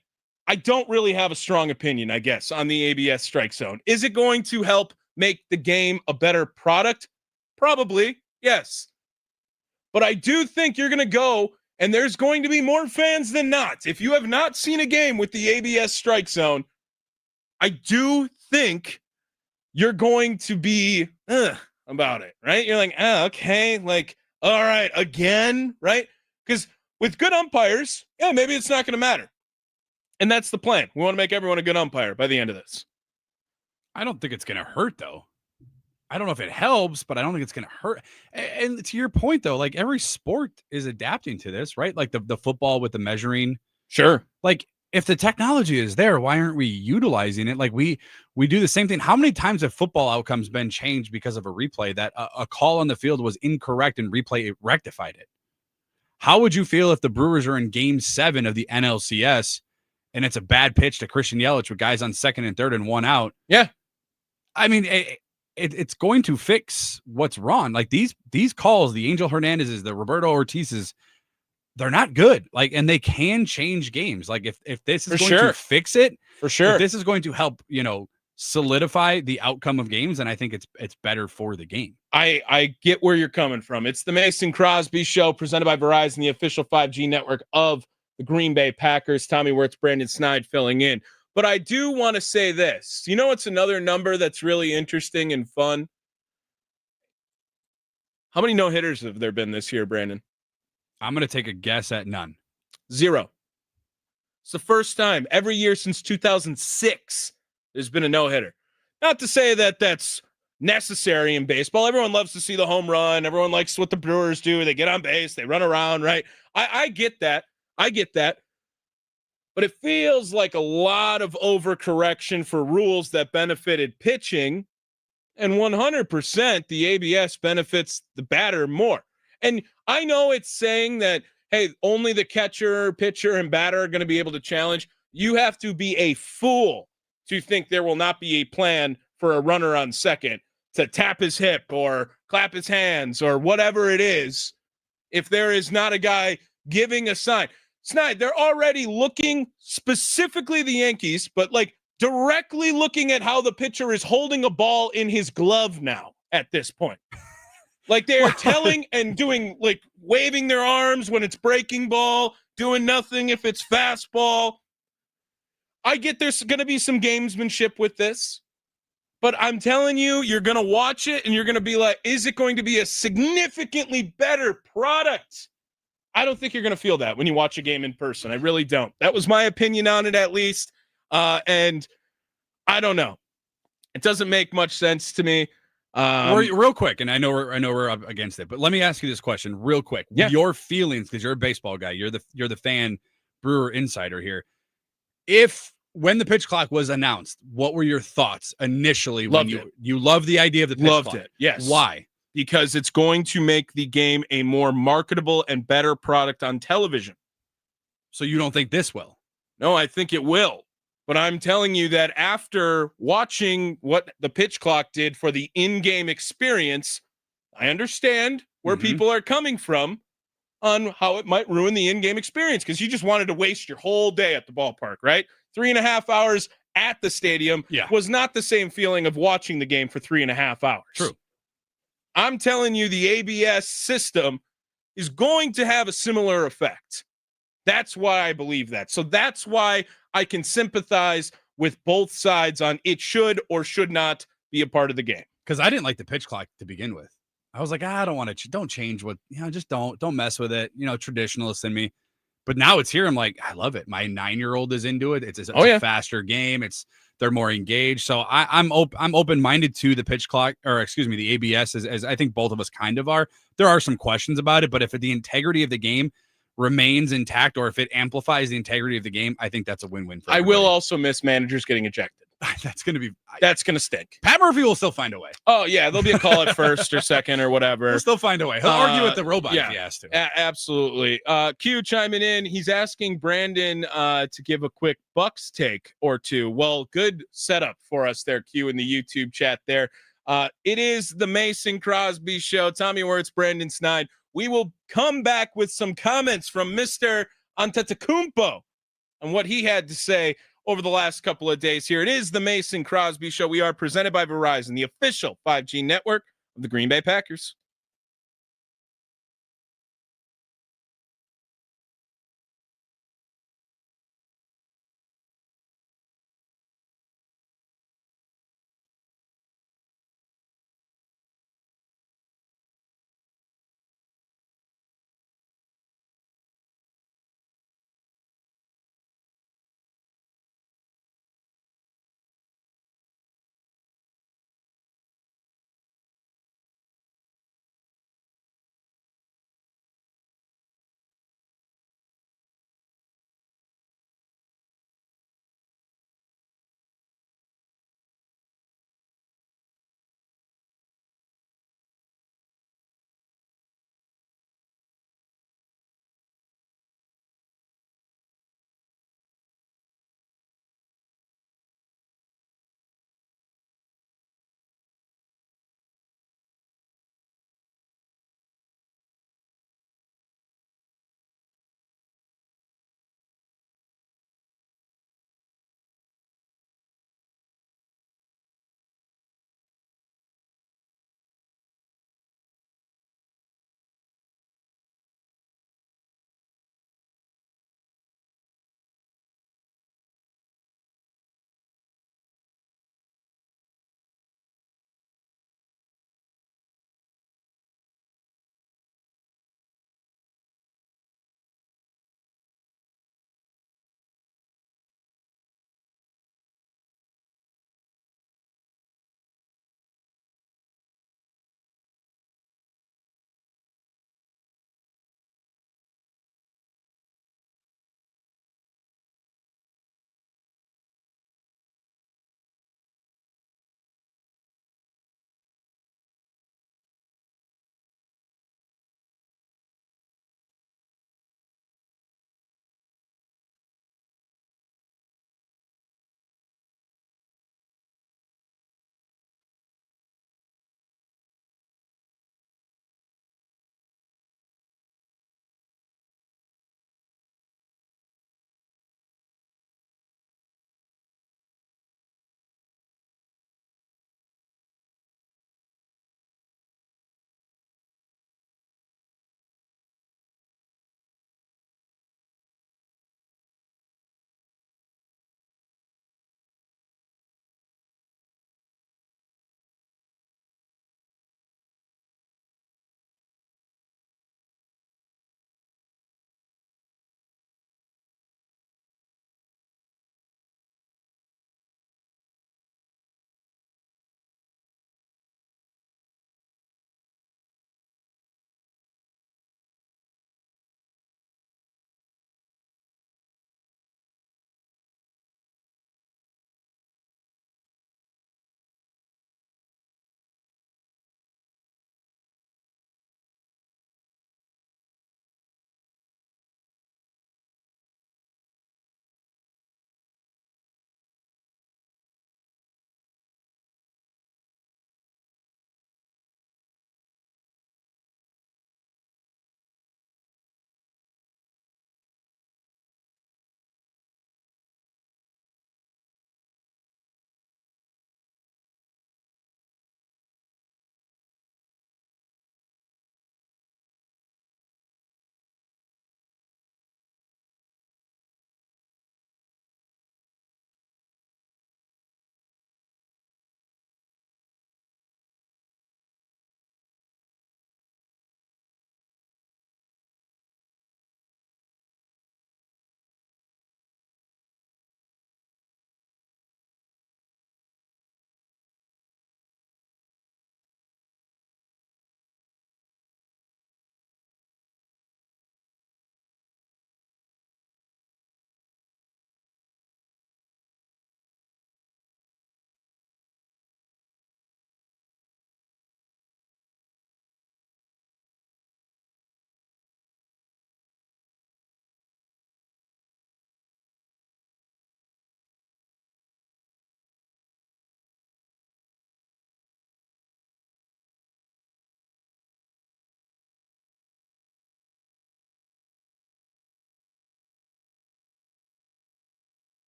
Speaker 3: I don't really have a strong opinion, I guess, on the ABS strike zone. Is it going to help make the game a better product? Probably, yes. But I do think you're going to go, and there's going to be more fans than not. If you have not seen a game with the ABS strike zone, I do think you're going to be about it, right? You're like, okay, like, all right, again, right? Because with good umpires, maybe it's not going to matter. And that's the plan. We want to make everyone a good umpire by the end of this.
Speaker 4: I don't think it's going to hurt, though. I don't know if it helps, but I don't think it's going to hurt. And to your point, though, like every sport is adapting to this, right? Like the football with the measuring.
Speaker 3: Sure.
Speaker 4: Like if the technology is there, why aren't we utilizing it? Like we do the same thing. How many times have football outcomes been changed because of a replay that a call on the field was incorrect and replay rectified it? How would you feel if the Brewers are in Game 7 of the NLCS and it's a bad pitch to Christian Yelich with guys on second and third and one out?
Speaker 3: Yeah.
Speaker 4: I mean, it's going to fix what's wrong. Like these calls, the Angel Hernandez's, the Roberto Ortiz's, they're not good. Like, and they can change games. Like if this is going to fix it,
Speaker 3: for sure,
Speaker 4: if this is going to help, solidify the outcome of games, and I think it's better for the game.
Speaker 3: I get where you're coming from. It's the Mason Crosby Show presented by Verizon, the official 5G network of the Green Bay Packers. Tommy Wortz, Brandon Sneide filling in. But I do want to say this. You know what's another number that's really interesting and fun? How many no-hitters have there been this year, Brandon?
Speaker 4: I'm going to take a guess at none.
Speaker 3: 0. It's the first time every year since 2006 there's been a no-hitter. Not to say that that's necessary in baseball. Everyone loves to see the home run. Everyone likes what the Brewers do. They get on base. They run around, right? I get that. But it feels like a lot of overcorrection for rules that benefited pitching, and 100% the ABS benefits the batter more. And I know it's saying that, hey, only the catcher, pitcher, and batter are going to be able to challenge. You have to be a fool to think there will not be a plan for a runner on second to tap his hip or clap his hands or whatever it is if there is not a guy giving a sign. Sneide, they're already looking, specifically the Yankees, but like directly looking at how the pitcher is holding a ball in his glove now at this point. Like they are telling and doing, like waving their arms when it's breaking ball, doing nothing if it's fastball. I get there's going to be some gamesmanship with this, but I'm telling you, you're going to watch it and you're going to be like, is it going to be a significantly better product? I don't think you're going to feel that when you watch a game in person. I really don't. That was my opinion on it, at least. And I don't know. It doesn't make much sense to me.
Speaker 4: Real quick, and I know we're up against it, but let me ask you this question real quick.
Speaker 3: Yeah.
Speaker 4: Your feelings, because you're a baseball guy, you're the fan Brewer insider here. When the pitch clock was announced, what were your thoughts initially?
Speaker 3: Loved
Speaker 4: when
Speaker 3: it.
Speaker 4: You loved the idea of the pitch
Speaker 3: Loved
Speaker 4: clock.
Speaker 3: it. Yes.
Speaker 4: Why?
Speaker 3: Because it's going to make the game a more marketable and better product on television.
Speaker 4: So you don't think this will?
Speaker 3: No, I think it will. But I'm telling you that after watching what the pitch clock did for the in-game experience, I understand where people are coming from on how it might ruin the in-game experience, because you just wanted to waste your whole day at the ballpark, right? 3.5 hours at the stadium was not the same feeling of watching the game for 3.5 hours.
Speaker 4: True.
Speaker 3: I'm telling you, the ABS system is going to have a similar effect. That's why I believe that. So that's why I can sympathize with both sides on it should or should not be a part of the game.
Speaker 4: Because I didn't like the pitch clock to begin with. I was like, I don't want to. Don't change what just don't mess with it. Traditionalist in me. But now it's here. I'm like, I love it. My 9-year-old is into it. It's a faster game. They're more engaged. So I'm open-minded to the pitch clock, or excuse me, the ABS, as I think both of us kind of are. There are some questions about it, but if the integrity of the game remains intact, or if it amplifies the integrity of the game, I think that's a win-win for everybody.
Speaker 3: I will also miss managers getting ejected.
Speaker 4: That's going
Speaker 3: to stink.
Speaker 4: Pat Murphy will still find a way.
Speaker 3: Oh, yeah. There'll be a call at first or second or whatever.
Speaker 4: He'll still find a way. He'll argue with the robot if he has to.
Speaker 3: Absolutely. Q chiming in. He's asking Brandon to give a quick Bucks take or two. Well, good setup for us there, Q, in the YouTube chat there. It is the Mason Crosby Show. Tommy Wortz, Brandon Sneide. We will come back with some comments from Mr. Antetokounmpo and what he had to say over the last couple of days here. It is the Mason Crosby Show. We are presented by Verizon, the official 5G network of the Green Bay Packers.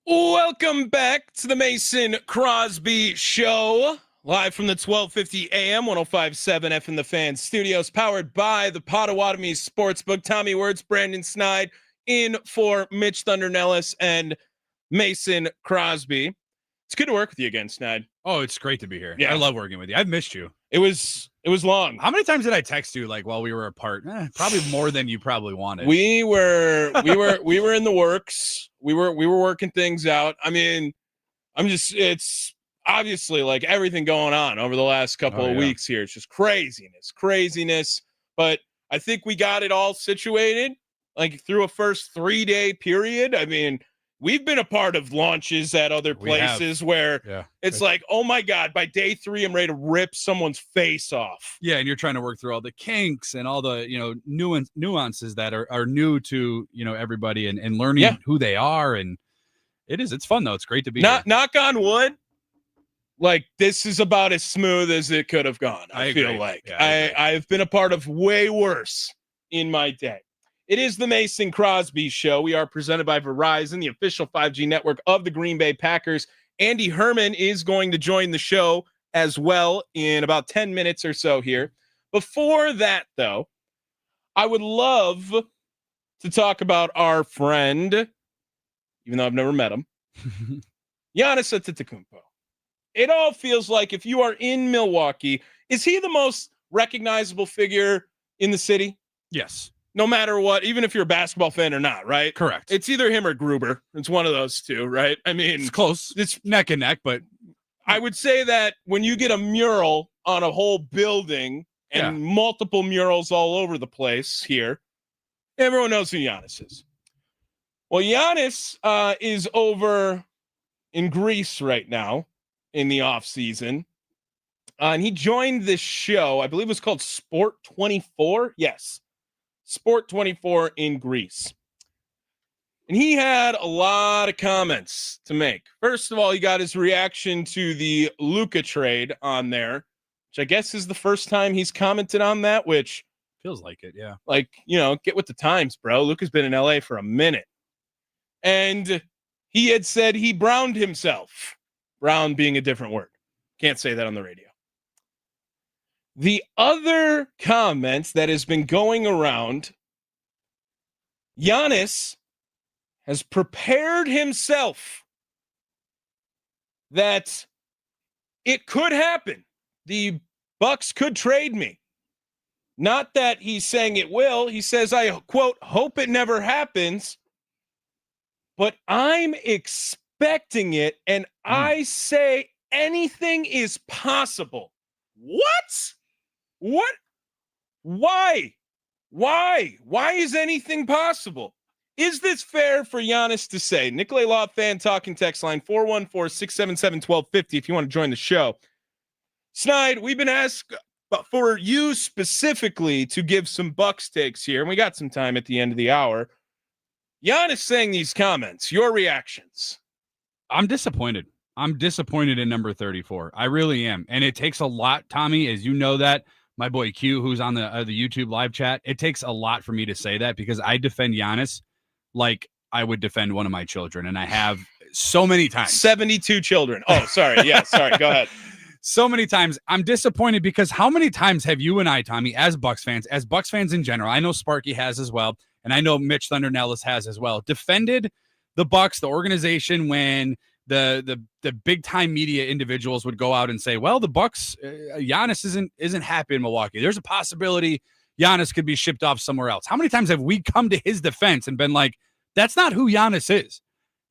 Speaker 3: Welcome back to the Mason Crosby Show, live from the 1250 AM, 105.7 FM The Fan studios, powered by the Potawatomi Sportsbook. Tommy Wortz, Brandon Sneide, in for Mitch Thundernellis and Mason Crosby. It's good to work with you again, Sneide.
Speaker 4: Oh, it's great to be here.
Speaker 3: Yeah.
Speaker 4: I love working with you. I've missed you.
Speaker 3: It was long.
Speaker 4: How many times did I text you like while we were apart? Probably more than you probably wanted.
Speaker 3: We were in the works. We were working things out. I mean, it's obviously like everything going on over the last couple of weeks here. It's just craziness. But I think we got it all situated like through a first 3-day period. I mean, we've been a part of launches at other places where it's like, oh my God, by day 3, I'm ready to rip someone's face off.
Speaker 4: Yeah. And you're trying to work through all the kinks and all the, nuances that are new to, everybody and learning who they are. And it's fun though. It's great to be here.
Speaker 3: Knock on wood. Like this is about as smooth as it could have gone. I feel like I've been a part of way worse in my day. It is the Mason Crosby Show. We are presented by Verizon, the official 5G network of the Green Bay Packers. Andy Herman is going to join the show as well in about 10 minutes or so here. Before that, though, I would love to talk about our friend, even though I've never met him, Giannis Antetokounmpo. It all feels like if you are in Milwaukee, is he the most recognizable figure in the city?
Speaker 4: Yes.
Speaker 3: No matter what, even if you're a basketball fan or not, right?
Speaker 4: Correct.
Speaker 3: It's either him or Gruber. It's one of those two, right? I mean,
Speaker 4: it's close. It's neck and neck, but
Speaker 3: I would say that when you get a mural on a whole building and multiple murals all over the place here, everyone knows who Giannis is. Well, Giannis is over in Greece right now in the off season. And he joined this show, I believe it was called Sport 24. Yes. Sport 24 in Greece. And he had a lot of comments to make. First of all, he got his reaction to the Luka trade on there, which I guess is the first time he's commented on that, which
Speaker 4: feels like it, yeah.
Speaker 3: Like, get with the times, bro. Luka's been in LA for a minute. And he had said he browned himself. Brown being a different word. Can't say that on the radio. The other comment that has been going around, Giannis has prepared himself that it could happen. The Bucks could trade me. Not that he's saying it will. He says, I, quote, hope it never happens, but I'm expecting it, and I say anything is possible. What? What? Why? Why is anything possible? Is this fair for Giannis to say? Nikolay Law fan talking text line 414-677-1250 if you want to join the show. Sneide, we've been asked for you specifically to give some Bucks takes here, and we got some time at the end of the hour. Giannis saying these comments, your reactions.
Speaker 4: I'm disappointed. I'm disappointed in number 34. I really am. And it takes a lot, Tommy, as you know that. My boy Q, who's on the YouTube live chat, it takes a lot for me to say that because I defend Giannis like I would defend one of my children, and I have so many times.
Speaker 3: 72 children. Oh, sorry. Yeah, sorry. Go ahead.
Speaker 4: So many times. I'm disappointed because how many times have you and I, Tommy, as Bucks fans in general, I know Sparky has as well, and I know Mitch Thundernellis has as well, defended the Bucks, the organization, when the big time media individuals would go out and say, well, the Bucks, Giannis isn't happy in Milwaukee. There's a possibility Giannis could be shipped off somewhere else. How many times have we come to his defense and been like, that's not who Giannis is.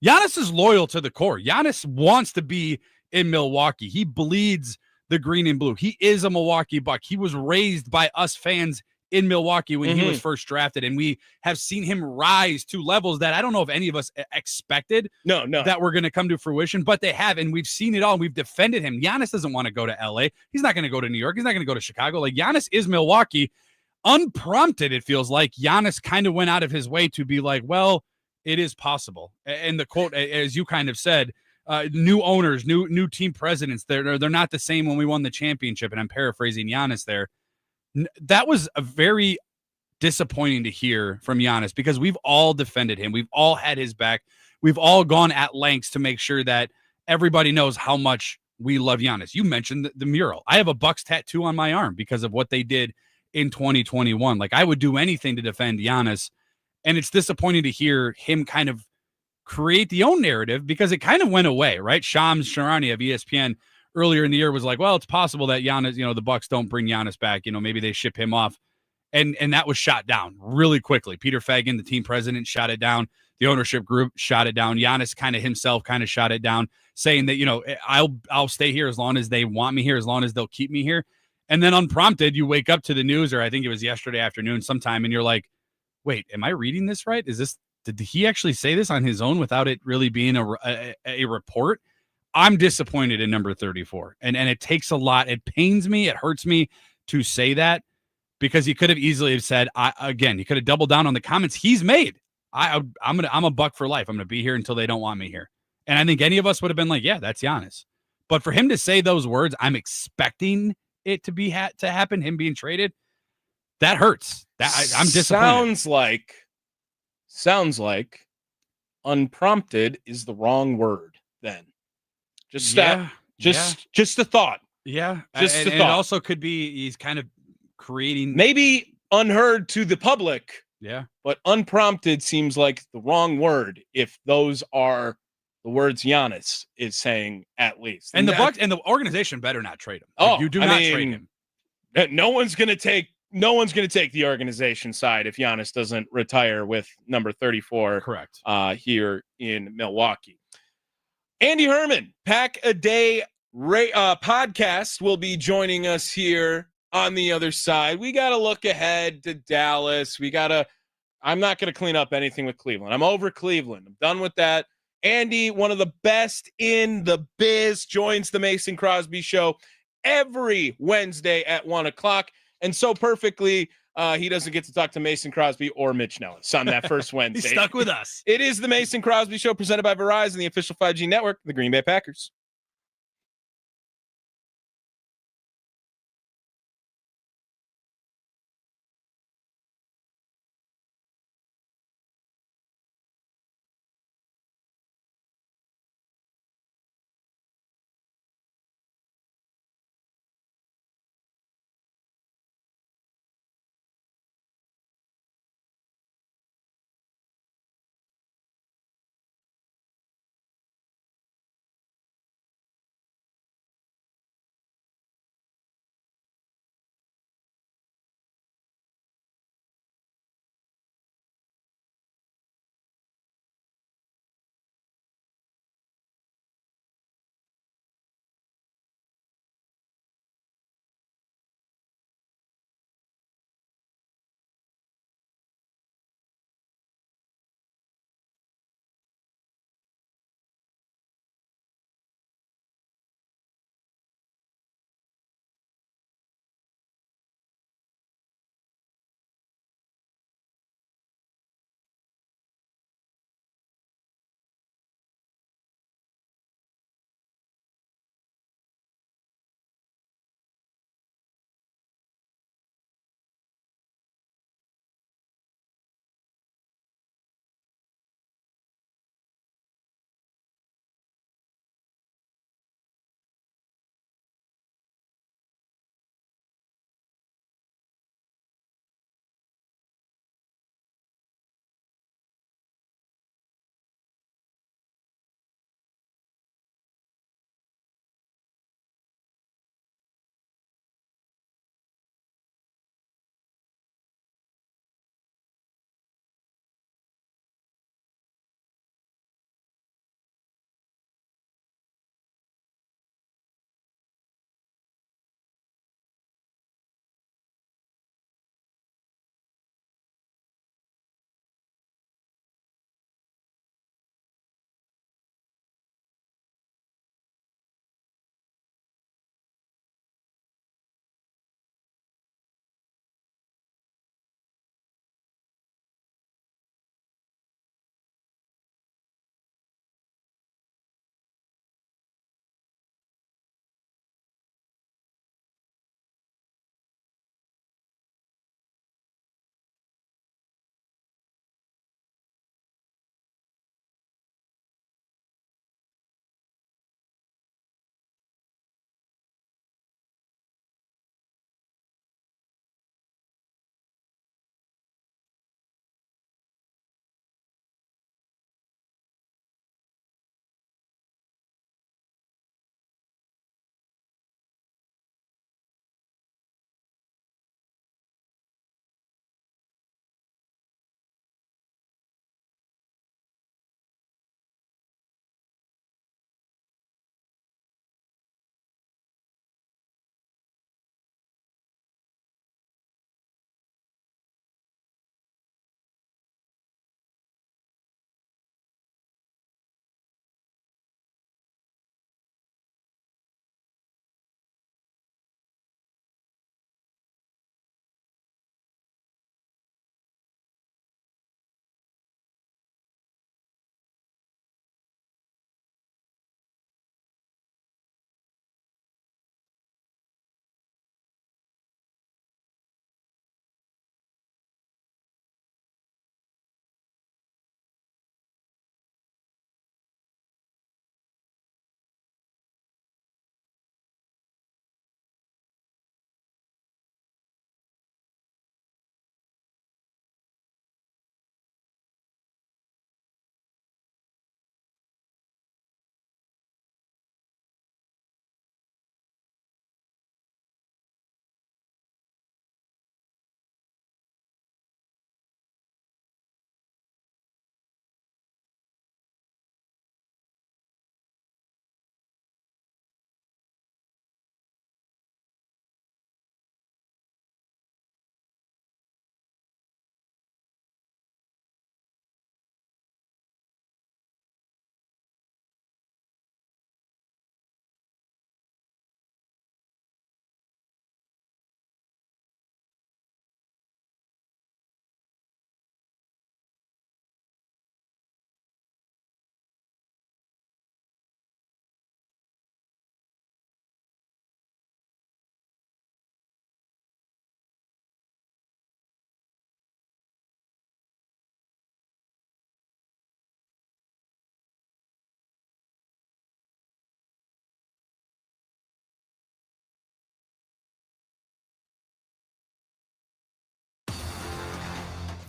Speaker 4: Giannis is loyal to the core. Giannis wants to be in Milwaukee. He bleeds the green and blue. He is a Milwaukee Buck. He was raised by us fans in Milwaukee when he was first drafted, and we have seen him rise to levels that I don't know if any of us expected that were going to come to fruition, but they have, and we've seen it all, and we've defended him. Giannis doesn't want to go to LA. He's not going to go to New York. He's not going to go to Chicago. Like, Giannis is Milwaukee. Unprompted, it feels like Giannis kind of went out of his way to be like, well, it is possible. And the quote, as you kind of said, new owners, new team presidents, they're not the same when we won the championship, and I'm paraphrasing Giannis there. That was a very disappointing to hear from Giannis because we've all defended him. We've all had his back. We've all gone at lengths to make sure that everybody knows how much we love Giannis. You mentioned the mural. I have a Bucks tattoo on my arm because of what they did in 2021. Like, I would do anything to defend Giannis, and it's disappointing to hear him kind of create the own narrative because it kind of went away, right? Shams Charania of ESPN earlier in the year was like, well, it's possible that Giannis, the Bucks don't bring Giannis back. Maybe they ship him off. And that was shot down really quickly. Peter Fagan, the team president, shot it down. The ownership group shot it down. Giannis himself shot it down, saying that, I'll stay here as long as they want me here, as long as they'll keep me here. And then unprompted, you wake up to the news, or I think it was yesterday afternoon sometime, and you're like, wait, am I reading this right? Did he actually say this on his own without it really being a report? I'm disappointed in number 34. And it takes a lot. It pains me. It hurts me to say that, because he could have easily have said, he could have doubled down on the comments he's made. I'm a Buck for life. I'm going to be here until they don't want me here. And I think any of us would have been like, yeah, that's Giannis. But for him to say those words, I'm expecting it to be to happen, him being traded, that hurts. I'm disappointed.
Speaker 3: Sounds like unprompted is the wrong word then. Just a thought.
Speaker 4: Yeah.
Speaker 3: Just a thought.
Speaker 4: It also could be he's kind of creating,
Speaker 3: maybe unheard to the public.
Speaker 4: Yeah.
Speaker 3: But unprompted seems like the wrong word if those are the words Giannis is saying, at least.
Speaker 4: And the Bucks and the organization better not trade him. You do not trade him.
Speaker 3: No one's going to take the organization side if Giannis doesn't retire with number 34.
Speaker 4: Correct.
Speaker 3: Here in Milwaukee. Andy Herman, Pack a Day podcast, will be joining us here on the other side. We got to look ahead to Dallas. I'm not going to clean up anything with Cleveland. I'm over Cleveland. I'm done with that. Andy, one of the best in the biz, joins the Mason Crosby Show every Wednesday at 1:00. And so perfectly, he doesn't get to talk to Mason Crosby or Mitch Nellis on that first Wednesday.
Speaker 4: He's stuck with us.
Speaker 3: It is the Mason Crosby Show, presented by Verizon, the official 5G network of the Green Bay Packers.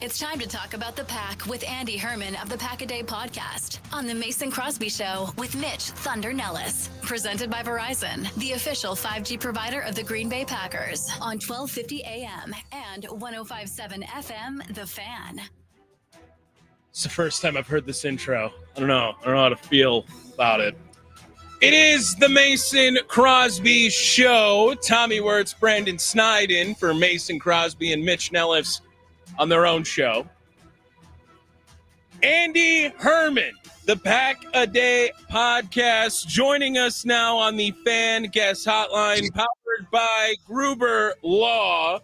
Speaker 1: It's time to talk about the Pack with Andy Herman of the Pack-A-Day podcast on the Mason Crosby Show with Mitch Thunder Nellis. Presented by Verizon, the official 5G provider of the Green Bay Packers on 1250 AM and 105.7 FM, The Fan.
Speaker 3: It's the first time I've heard this intro. I don't know how to feel about it. It is the Mason Crosby Show. Tommy Wortz, Brandon Sneide in for Mason Crosby and Mitch Nellis on their own show. Andy Herman, the Pack-A-Day podcast, joining us now on the Fan Guest Hotline, powered by Gruber Law.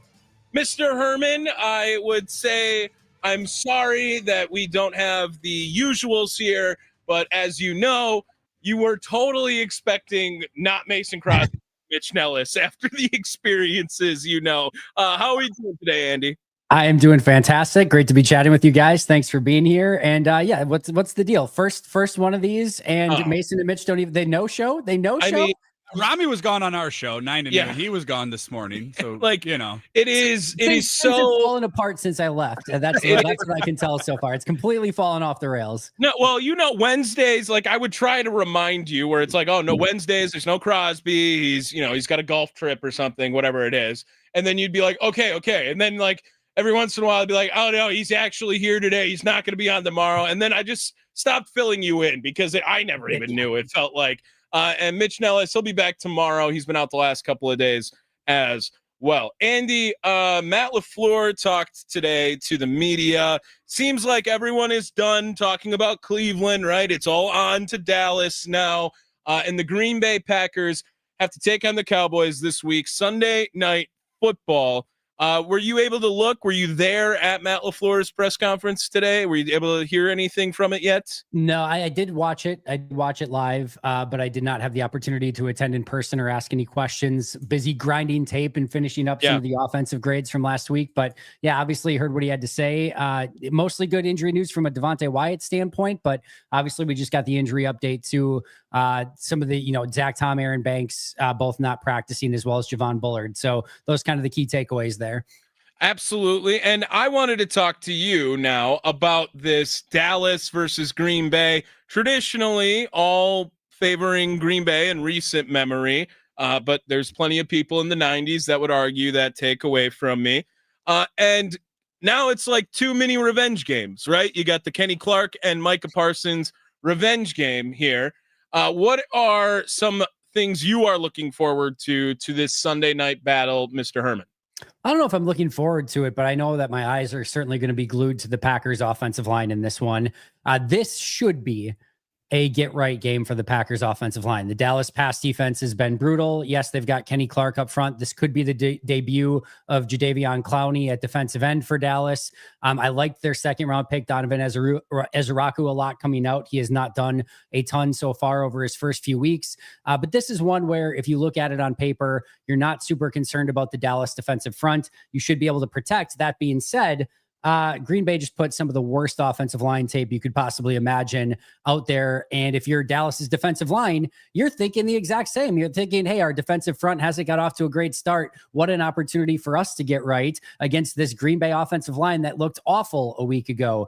Speaker 3: Mr. Herman, I would say I'm sorry that we don't have the usuals here, but as you know, you were totally expecting not Mason Crosby, Mitch Nellis after the experiences, How are we doing today, Andy?
Speaker 7: I am doing fantastic. Great to be chatting with you guys. Thanks for being here. And what's the deal? First one of these, and Mason and Mitch they no-show? They no-show?
Speaker 4: I mean, Rami was gone on our show, 9 to noon. He was gone this morning. So,
Speaker 3: it is so
Speaker 7: fallen apart since I left. That's what I can tell so far. It's completely fallen off the rails.
Speaker 3: No, well, Wednesdays, I would try to remind you where it's like, oh, no, Wednesdays, there's no Crosby. He's got a golf trip or something, whatever it is. And then you'd be like, okay. And then every once in a while, I'd be like, oh, no, he's actually here today. He's not going to be on tomorrow. And then I just stopped filling you in because I never even knew. It felt like. And Mitch Nellis, he'll be back tomorrow. He's been out the last couple of days as well. Andy, Matt LaFleur talked today to the media. Seems like everyone is done talking about Cleveland, right? It's all on to Dallas now. And the Green Bay Packers have to take on the Cowboys this week, Sunday Night Football. Were you able to look? Were you there at Matt LaFleur's press conference today? Were you able to hear anything from it yet?
Speaker 7: No, I did watch it. I did watch it live, but I did not have the opportunity to attend in person or ask any questions. Busy grinding tape and finishing up some of the offensive grades from last week. But yeah, obviously heard what he had to say. Mostly good injury news from a Devontae Wyatt standpoint, but obviously we just got the injury update to some of the, Zach Tom, Aaron Banks, both not practicing, as well as Javon Bullard. So those kind of the key takeaways there.
Speaker 3: Absolutely. And I wanted to talk to you now about this Dallas versus Green Bay, traditionally all favoring Green Bay in recent memory. But there's plenty of people in the 90s that would argue that take away from me. And now it's like two mini revenge games, right? You got the Kenny Clark and Micah Parsons revenge game here. What are some things you are looking forward to this Sunday night battle, Mr. Herman?
Speaker 7: I don't know if I'm looking forward to it, but I know that my eyes are certainly going to be glued to the Packers offensive line in this one. This should be a get-right game for the Packers offensive line. The Dallas pass defense has been brutal. Yes, they've got Kenny Clark up front. This could be the debut of Jadeveon Clowney at defensive end for Dallas. I liked their second-round pick, Donovan Ezeraku, a lot coming out. He has not done a ton so far over his first few weeks. But this is one where, if you look at it on paper, you're not super concerned about the Dallas defensive front. You should be able to protect. That being said, Green Bay just put some of the worst offensive line tape you could possibly imagine out there. And if you're Dallas's defensive line, you're thinking the exact same. You're thinking, hey, our defensive front hasn't got off to a great start. What an opportunity for us to get right against this Green Bay offensive line that looked awful a week ago.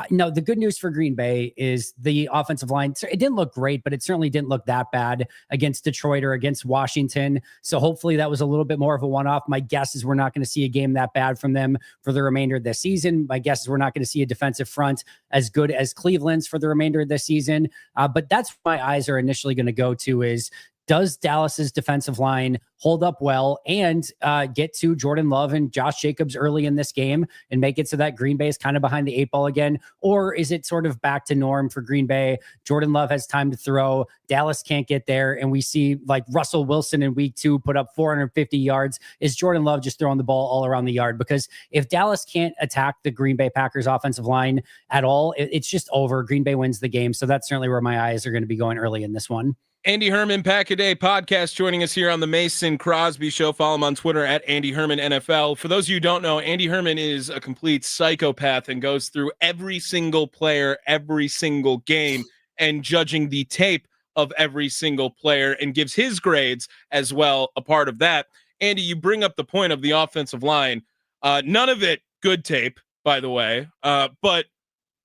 Speaker 7: No, the good news for Green Bay is the offensive line. It didn't look great, but it certainly didn't look that bad against Detroit or against Washington. So hopefully that was a little bit more of a one-off. My guess is we're not going to see a game that bad from them for the remainder of the season. My guess is we're not going to see a defensive front as good as Cleveland's for the remainder of the season. But that's what my eyes are initially going to go to is, does Dallas's defensive line hold up well and get to Jordan Love and Josh Jacobs early in this game and make it so that Green Bay is kind of behind the eight ball again? Or is it sort of back to norm for Green Bay? Jordan Love has time to throw. Dallas can't get there. And we see like Russell Wilson in week 2 put up 450 yards. Is Jordan Love just throwing the ball all around the yard? Because if Dallas can't attack the Green Bay Packers offensive line at all, it's just over. Green Bay wins the game. So that's certainly where my eyes are going to be going early in this one.
Speaker 3: Andy Herman, Pack-A-Day podcast, joining us here on the Mason Crosby Show. Follow him on Twitter at Andy Herman NFL. For those of you who don't know, Andy Herman is a complete psychopath and goes through every single player, every single game, and judging the tape of every single player and gives his grades as well a part of that. Andy, you bring up the point of the offensive line. None of it good tape by the way. But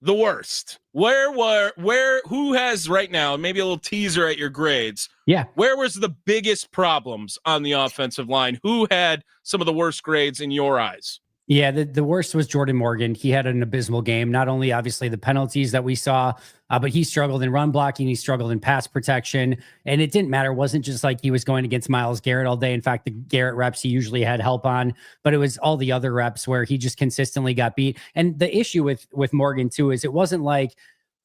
Speaker 3: the worst. Who has right now, maybe a little teaser at your grades.
Speaker 7: Yeah.
Speaker 3: Where was the biggest problems on the offensive line? Who had some of the worst grades in your eyes?
Speaker 7: Yeah, the worst was Jordan Morgan. He had an abysmal game. Not only obviously the penalties that we saw, but he struggled in run blocking. He struggled in pass protection. And it didn't matter. It wasn't just like he was going against Myles Garrett all day. In fact, the Garrett reps he usually had help on, but it was all the other reps where he just consistently got beat. And the issue with Morgan too is it wasn't like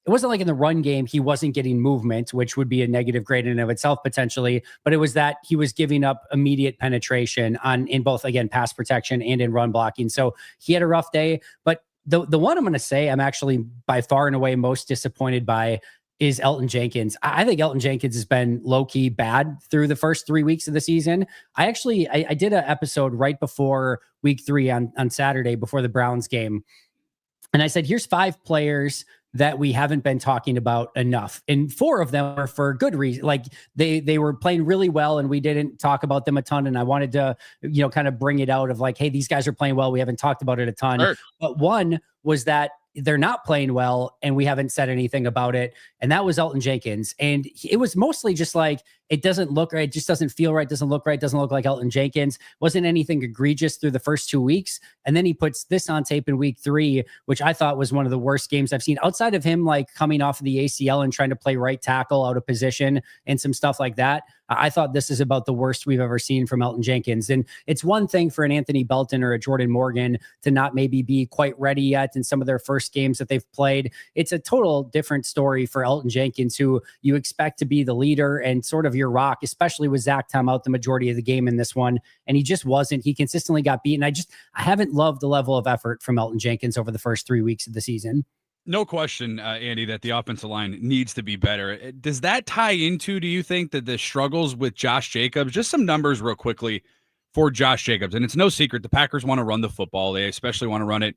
Speaker 7: in the run game, he wasn't getting movement, which would be a negative grade in and of itself potentially, but it was that he was giving up immediate penetration in both, again, pass protection and in run blocking. So he had a rough day, but the one I'm going to say I'm actually by far and away most disappointed by is Elton Jenkins. I think Elton Jenkins has been low-key bad through the first 3 weeks of the season. I did an episode right before week 3 on Saturday before the Browns game. And I said, here's 5 players that we haven't been talking about enough. And 4 of them are for good reason. Like they were playing really well and we didn't talk about them a ton. And I wanted to, kind of bring it out of like, hey, these guys are playing well. We haven't talked about it a ton. Sure. But one was that they're not playing well and we haven't said anything about it. And that was Elton Jenkins. And it was mostly just like, it doesn't look right. It just doesn't feel right. Doesn't look right. Doesn't look like Elton Jenkins. Wasn't anything egregious through the first 2 weeks. And then he puts this on tape in week 3, which I thought was one of the worst games I've seen outside of him, like coming off of the ACL and trying to play right tackle out of position and some stuff like that. I thought this is about the worst we've ever seen from Elton Jenkins. And it's one thing for an Anthony Belton or a Jordan Morgan to not maybe be quite ready yet in some of their first games that they've played. It's a total different story for Elton Jenkins, who you expect to be the leader and sort of your rock, especially with Zach Tom out the majority of the game in this one. And he just wasn't. He consistently got beaten. I haven't loved the level of effort from Elton Jenkins over the first 3 weeks of the season.
Speaker 4: No question, Andy, that the offensive line needs to be better. Does that tie into, do you think, that the struggles with Josh Jacobs? Just some numbers real quickly for Josh Jacobs. And it's no secret the Packers want to run the football. They especially want to run it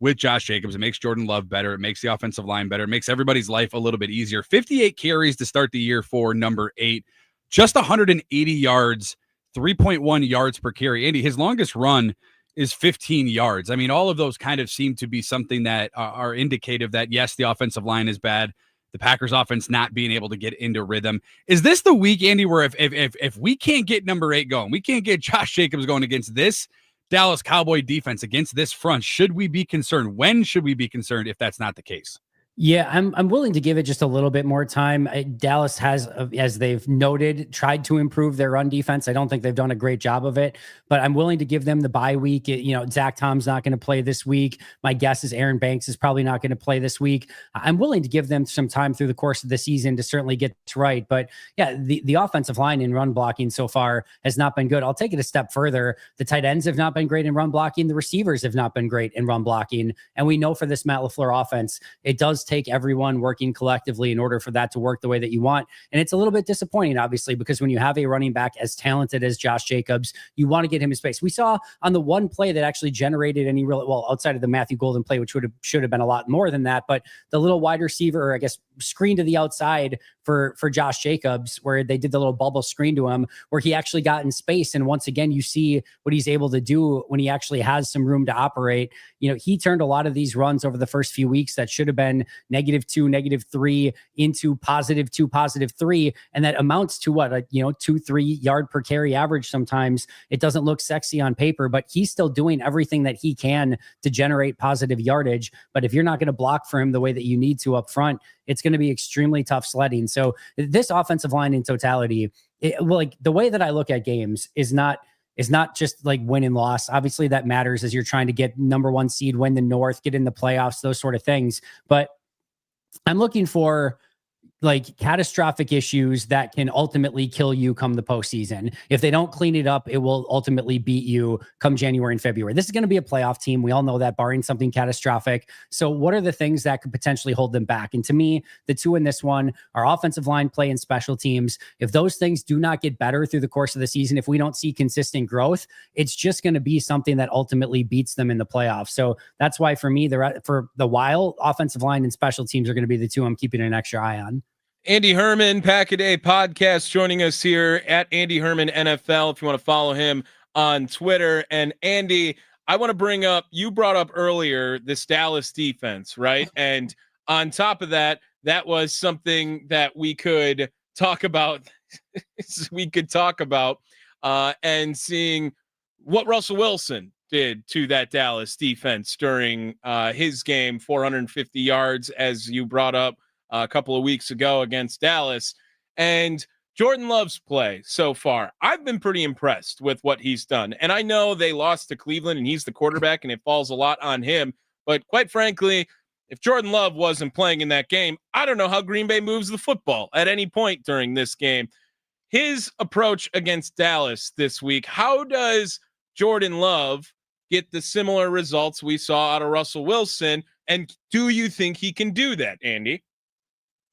Speaker 4: with Josh Jacobs. It makes Jordan Love better. It makes the offensive line better. It makes everybody's life a little bit easier. 58 carries to start the year for number 8. Just 180 yards, 3.1 yards per carry. Andy, his longest run is 15 yards. I mean, all of those kind of seem to be something that are indicative that, yes, the offensive line is bad. The Packers offense not being able to get into rhythm. Is this the week, Andy, where if we can't get number 8 going, we can't get Josh Jacobs going against this Dallas Cowboy defense, against this front, should we be concerned? When should we be concerned if that's not the case?
Speaker 7: Yeah, I'm willing to give it just a little bit more time. Dallas has, as they've noted, tried to improve their run defense. I don't think they've done a great job of it, but I'm willing to give them the bye week. Zach Tom's not going to play this week. My guess is Aaron Banks is probably not going to play this week. I'm willing to give them some time through the course of the season to certainly get this right. But yeah, the offensive line in run blocking so far has not been good. I'll take it a step further. The tight ends have not been great in run blocking. The receivers have not been great in run blocking. And we know for this Matt LaFleur offense, it does take everyone working collectively in order for that to work the way that you want. And it's a little bit disappointing, obviously, because when you have a running back as talented as Josh Jacobs, you want to get him in space. We saw on the one play that actually generated any real, well, outside of the Matthew Golden play, which should have been a lot more than that, but the little wide receiver, or I guess screen to the outside for Josh Jacobs, where they did the little bubble screen to him, where he actually got in space. And once again, you see what he's able to do when he actually has some room to operate. He turned a lot of these runs over the first few weeks that should have been -2, -3 into +2, +3. And that amounts to what, 2-3 yard per carry average. Sometimes it doesn't look sexy on paper, but he's still doing everything that he can to generate positive yardage. But if you're not going to block for him the way that you need to up front, it's going to be extremely tough sledding. So this offensive line in totality, the way that I look at games is not just like win and loss. Obviously that matters as you're trying to get number 1 seed, win the North, get in the playoffs, those sort of things. But I'm looking for catastrophic issues that can ultimately kill you come the postseason. If they don't clean it up, it will ultimately beat you come January and February. This is going to be a playoff team. We all know that, barring something catastrophic. So what are the things that could potentially hold them back? And to me, the two in this one are offensive line play and special teams. If those things do not get better through the course of the season, if we don't see consistent growth, it's just going to be something that ultimately beats them in the playoffs. So that's why for me, for the while, offensive line and special teams are going to be the two I'm keeping an extra eye on.
Speaker 3: Andy Herman, Pack-A-Day Podcast, joining us here at Andy Herman NFL, if you want to follow him on Twitter. And Andy, I want to bring up, you brought up earlier this Dallas defense, right? And on top of that, that was something that we could talk about. And seeing what Russell Wilson did to that Dallas defense during his game, 450 yards, as you brought up a couple of weeks ago against Dallas. And Jordan Love's play so far, I've been pretty impressed with what he's done. And I know they lost to Cleveland and he's the quarterback and it falls a lot on him. But quite frankly, if Jordan Love wasn't playing in that game, I don't know how Green Bay moves the football at any point during this game. His approach against Dallas this week, how does Jordan Love get the similar results we saw out of Russell Wilson? And do you think he can do that, Andy?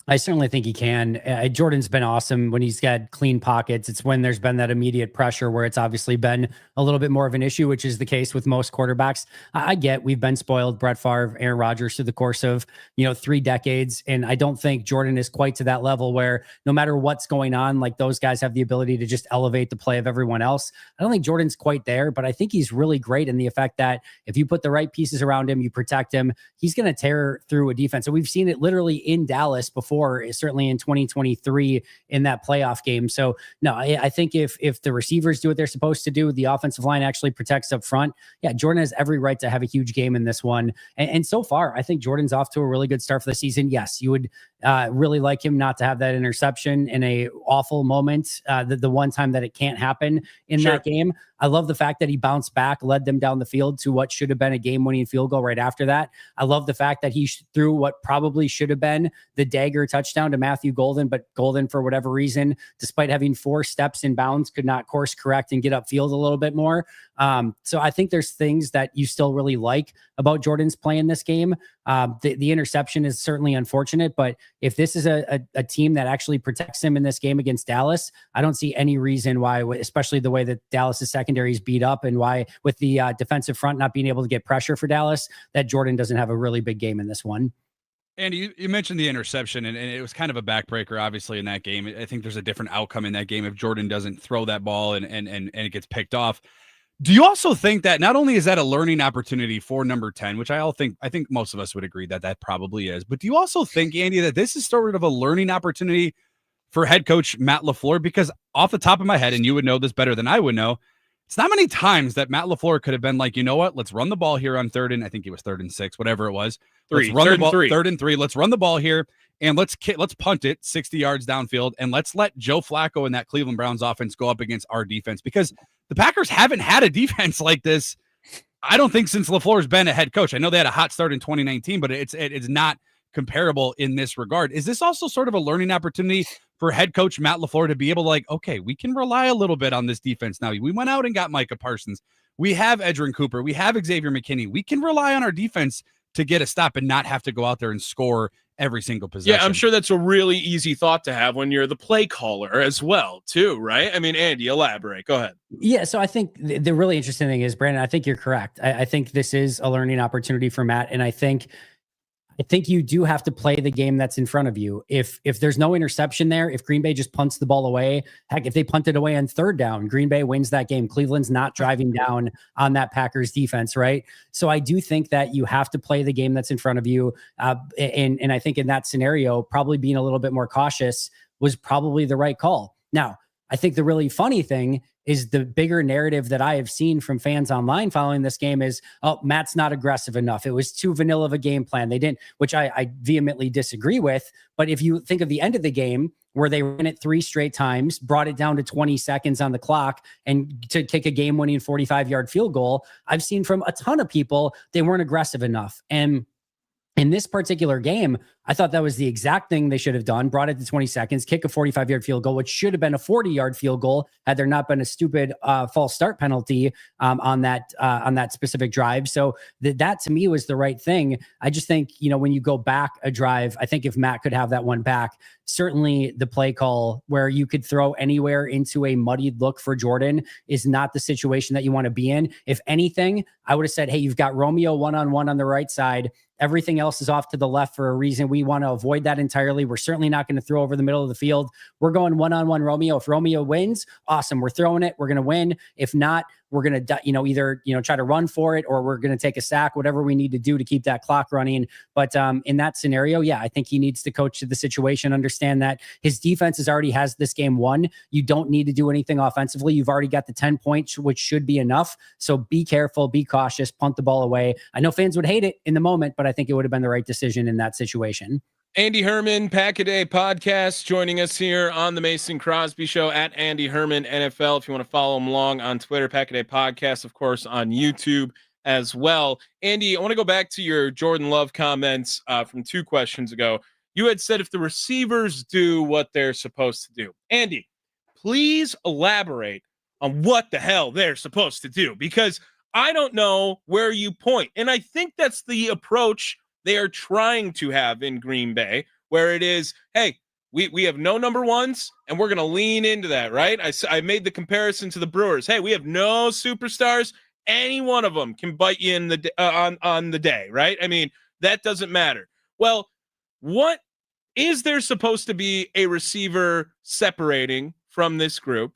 Speaker 7: I certainly think he can. Jordan's been awesome when he's got clean pockets. It's when there's been that immediate pressure where it's obviously been a little bit more of an issue, which is the case with most quarterbacks. I get we've been spoiled, Brett Favre, Aaron Rodgers, through the course of 3 decades, and I don't think Jordan is quite to that level where no matter what's going on, like those guys have the ability to just elevate the play of everyone else. I don't think Jordan's quite there, but I think he's really great in the effect that if you put the right pieces around him, you protect him, he's going to tear through a defense. And we've seen it literally in Dallas before. Certainly in 2023 in that playoff game. So no, I think if the receivers do what they're supposed to do, the offensive line actually protects up front. Yeah, Jordan has every right to have a huge game in this one. And so far, I think Jordan's off to a really good start for the season. Yes, you would really like him not to have that interception in a awful moment, the one time that it can't happen in that game. I love the fact that he bounced back, led them down the field to what should have been a game-winning field goal right after that. I love the fact that he threw what probably should have been the dagger touchdown to Matthew Golden, but Golden, for whatever reason, despite having 4 steps in bounds, could not course correct and get upfield a little bit more. So I think there's things that you still really like about Jordan's play in this game. The interception is certainly unfortunate, but if this is a team that actually protects him in this game against Dallas, I don't see any reason why, especially the way that Dallas's secondary is beat up and why with the defensive front not being able to get pressure for Dallas, that Jordan doesn't have a really big game in this one.
Speaker 4: Andy, you mentioned the interception, and it was kind of a backbreaker, obviously, in that game. I think there's a different outcome in that game if Jordan doesn't throw that ball and it gets picked off. Do you also think that not only is that a learning opportunity for number 10, which I think most of us would agree that probably is, but do you also think, Andy, that this is sort of a learning opportunity for head coach Matt LaFleur? Because off the top of my head, and you would know this better than I would know, it's not many times that Matt LaFleur could have been like, you know what, let's run the ball here on 3rd and, I think it was 3rd and 6, whatever it was. Let's run the ball, 3rd and 3. Let's run the ball here and let's punt it 60 yards downfield, and let's let Joe Flacco and that Cleveland Browns offense go up against our defense, because the Packers haven't had a defense like this, I don't think, since LaFleur's been a head coach. I know they had a hot start in 2019, but it's not comparable in this regard. Is this also sort of a learning opportunity for head coach Matt LaFleur to be able to, like, okay, we can rely a little bit on this defense now. We went out and got Micah Parsons. We have Edgerrin Cooper. We have Xavier McKinney. We can rely on our defense to get a stop and not have to go out there and score every single possession.
Speaker 3: Yeah, I'm sure that's a really easy thought to have when you're the play caller as well, too, right? I mean, Andy, elaborate. Go ahead.
Speaker 7: Yeah, so I think the really interesting thing is, Brandon, I think you're correct. I think this is a learning opportunity for Matt, and I think you do have to play the game that's in front of you. If there's no interception there, if Green Bay just punts the ball away, heck, if they punt it away on 3rd down, Green Bay wins that game. Cleveland's not driving down on that Packers defense, right? So I do think that you have to play the game that's in front of you. And I think in that scenario, probably being a little bit more cautious was probably the right call. Now, I think the really funny thing is the bigger narrative that I have seen from fans online following this game is, oh, Matt's not aggressive enough. It was too vanilla of a game plan. They didn't, which I vehemently disagree with. But if you think of the end of the game where they ran it 3 straight times, brought it down to 20 seconds on the clock, and to kick a game-winning 45-yard field goal, I've seen from a ton of people, they weren't aggressive enough. And in this particular game, I thought that was the exact thing they should have done. Brought it to 20 seconds, kick a 45-yard field goal, which should have been a 40-yard field goal had there not been a stupid false start penalty on that specific drive. So that to me was the right thing. I just think, when you go back a drive, I think if Matt could have that one back, certainly the play call where you could throw anywhere into a muddied look for Jordan is not the situation that you want to be in. If anything, I would have said, hey, you've got Romeo one-on-one on the right side. Everything else is off to the left for a reason. We want to avoid that entirely. We're certainly not going to throw over the middle of the field. We're going one-on-one Romeo. If Romeo wins, awesome. We're throwing it. We're going to win. If not, we're going to, either, try to run for it, or we're going to take a sack, whatever we need to do to keep that clock running. But in that scenario, yeah, I think he needs to coach to the situation, understand that his defense already has this game won. You don't need to do anything offensively. You've already got the 10 points, which should be enough. So be careful, be cautious, punt the ball away. I know fans would hate it in the moment, but I think it would have been the right decision in that situation.
Speaker 3: Andy Herman, Pack-A-Day Podcast, joining us here on the Mason Crosby Show at Andy Herman NFL. If you want to follow him along on Twitter, Pack-A-Day Podcast, of course, on YouTube as well. Andy, I want to go back to your Jordan Love comments from 2 questions ago. You had said if the receivers do what they're supposed to do. Andy, please elaborate on what the hell they're supposed to do, because I don't know where you point. And I think that's the approach they are trying to have in Green Bay, where it is, hey, we have no number ones, and we're going to lean into that, right? I made the comparison to the Brewers. Hey, we have no superstars. Any one of them can bite you in the on the day, right? I mean, that doesn't matter. Well, what is there supposed to be a receiver separating from this group?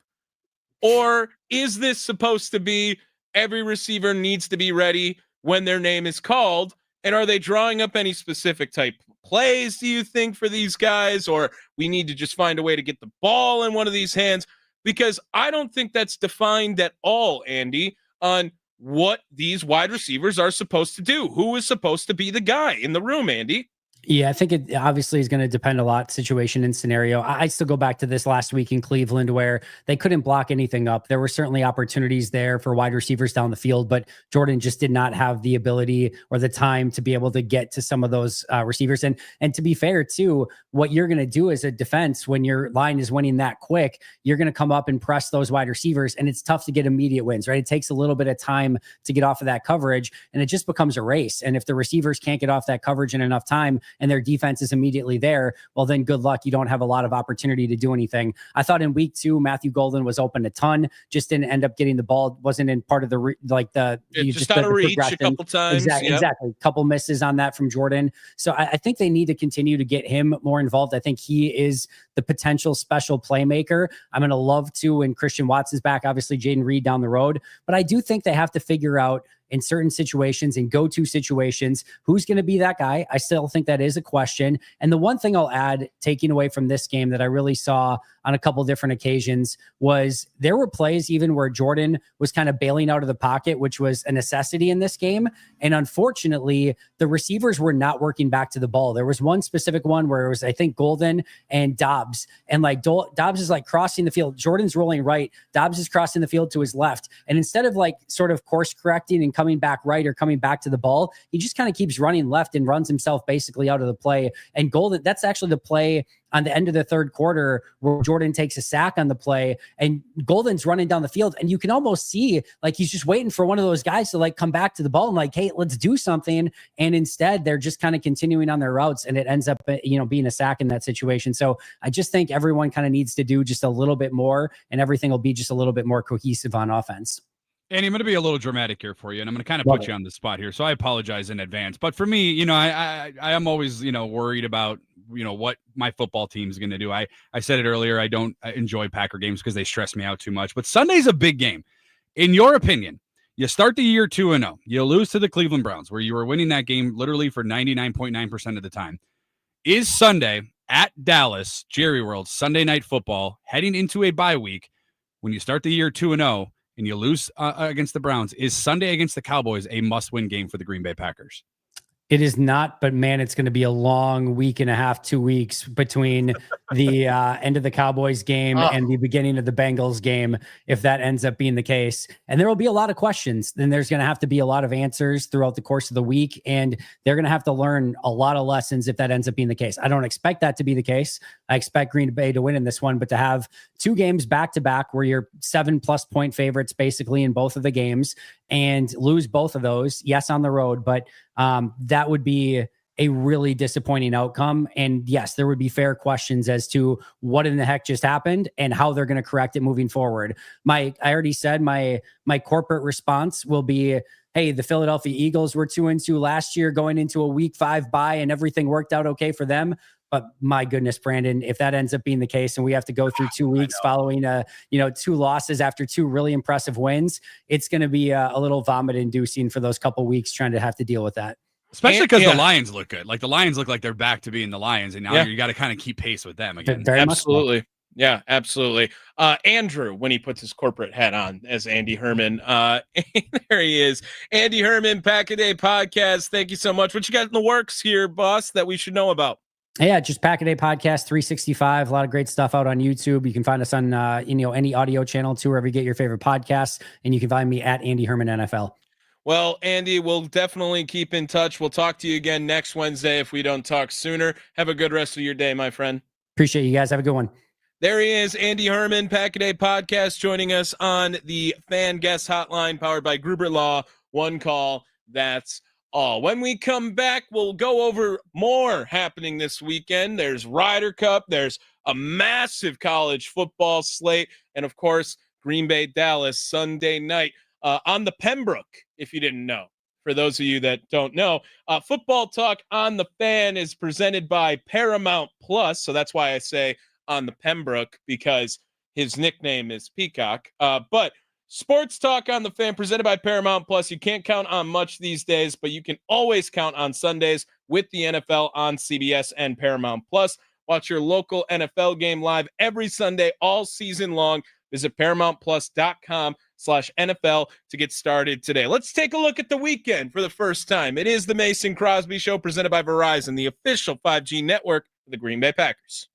Speaker 3: Or is this supposed to be every receiver needs to be ready when their name is called? And are they drawing up any specific type plays, do you think, for these guys? Or we need to just find a way to get the ball in one of these hands? Because I don't think that's defined at all, Andy, on what these wide receivers are supposed to do. Who is supposed to be the guy in the room, Andy?
Speaker 7: Yeah, I think it obviously is going to depend a lot situation and scenario. I still go back to this last week in Cleveland where they couldn't block anything up. There were certainly opportunities there for wide receivers down the field, but Jordan just did not have the ability or the time to be able to get to some of those receivers. And to be fair too, what you're going to do as a defense when your line is winning that quick, you're going to come up and press those wide receivers, and it's tough to get immediate wins, right? It takes a little bit of time to get off of that coverage, and it just becomes a race. And if the receivers can't get off that coverage in enough time, and their defense is immediately there, well, then good luck. You don't have a lot of opportunity to do anything. I thought in week 2, Matthew Golden was open a ton, just didn't end up getting the ball. Wasn't in part of the,
Speaker 3: just out of reach a couple times.
Speaker 7: Exactly. A couple misses on that from Jordan. So I think they need to continue to get him more involved. I think he is the potential special playmaker. I'm going to love to, when Christian Watts is back, obviously Jaden Reed down the road, but I do think they have to figure out in certain situations and go-to situations, who's going to be that guy? I still think that is a question. And the one thing I'll add, taking away from this game that I really saw on a couple different occasions, was there were plays even where Jordan was kind of bailing out of the pocket, which was a necessity in this game. And unfortunately, the receivers were not working back to the ball. There was one specific one where it was, I think, Golden and Dobbs. And Dobbs is like crossing the field. Jordan's rolling right. Dobbs is crossing the field to his left. And instead of like sort of course correcting and coming back right or coming back to the ball, he just kind of keeps running left and runs himself basically out of the play. And Golden, that's actually the play on the end of the third quarter where Jordan takes a sack on the play and Golden's running down the field. And you can almost see like he's just waiting for one of those guys to like come back to the ball and like, hey, let's do something. And instead they're just kind of continuing on their routes, and it ends up, being a sack in that situation. So I just think everyone kind of needs to do just a little bit more, and everything will be just a little bit more cohesive on offense.
Speaker 4: Andy, I'm going to be a little dramatic here for you, and I'm going to kind of put you on the spot here. So I apologize in advance. But for me, I am always, worried about, what my football team is going to do. I said it earlier. I don't enjoy Packer games because they stress me out too much. But Sunday's a big game. In your opinion, you start the year 2-0. You lose to the Cleveland Browns, where you were winning that game literally for 99.9% of the time. Is Sunday at Dallas, Jerry World, Sunday Night Football, heading into a bye week, when you start the year 2-0, and you lose against the Browns, is Sunday against the Cowboys a must-win game for the Green Bay Packers?
Speaker 7: It is not, but man, it's going to be a long week and a half, 2 weeks between the end of the Cowboys game and the beginning of the Bengals game, if that ends up being the case. And there will be a lot of questions. Then there's going to have to be a lot of answers throughout the course of the week, and they're going to have to learn a lot of lessons if that ends up being the case. I don't expect that to be the case. I expect Green Bay to win in this one, but to have 2 games back-to-back where you're 7+ point favorites basically in both of the games and lose both of those, yes, on the road, but that would be a really disappointing outcome. And yes, there would be fair questions as to what in the heck just happened and how they're going to correct it moving forward. I already said my corporate response will be, hey, the Philadelphia Eagles were 2-2 last year going into a week 5 bye and everything worked out okay for them. But my goodness, Brandon, if that ends up being the case and we have to go through 2 weeks following 2 losses after 2 really impressive wins, it's going to be a little vomit inducing for those couple weeks trying to have to deal with that.
Speaker 4: Especially because the Lions look good. Like the Lions look like they're back to being the Lions, and now you got to kind of keep pace with them again.
Speaker 7: Very
Speaker 3: absolutely.
Speaker 7: Much so.
Speaker 3: Yeah, absolutely. Andrew, when he puts his corporate hat on as Andy Herman, there he is. Andy Herman, Pack a Day Podcast. Thank you so much. What you got in the works here, boss, that we should know about?
Speaker 7: Yeah, just Pack a Day Podcast 365. A lot of great stuff out on YouTube. You can find us on any audio channel too, wherever you get your favorite podcasts, and you can find me at Andy Herman NFL.
Speaker 3: Well, Andy, we'll definitely keep in touch. We'll talk to you again next Wednesday if we don't talk sooner. Have a good rest of your day, my friend.
Speaker 7: Appreciate you guys. Have a good one.
Speaker 3: There he is, Andy Herman, Pack a Day Podcast, joining us on the Fan Guest Hotline, powered by Gruber Law. One call, that's all. When we come back, we'll go over more happening this weekend. There's Ryder Cup, there's a massive college football slate, and of course, Green Bay, Dallas, Sunday night on the Pembroke, if you didn't know. For those of you that don't know, Football Talk on the Fan is presented by Paramount Plus, so that's why I say on the Pembroke, because his nickname is Peacock. But Sports Talk on the Fan presented by Paramount Plus. You can't count on much these days, but you can always count on Sundays with the NFL on CBS and Paramount Plus. Watch your local NFL game live every Sunday all season long. Visit ParamountPlus.com/NFL to get started today. Let's take a look at the weekend for the first time. It is the Mason Crosby Show presented by Verizon, the official 5G network of the Green Bay Packers.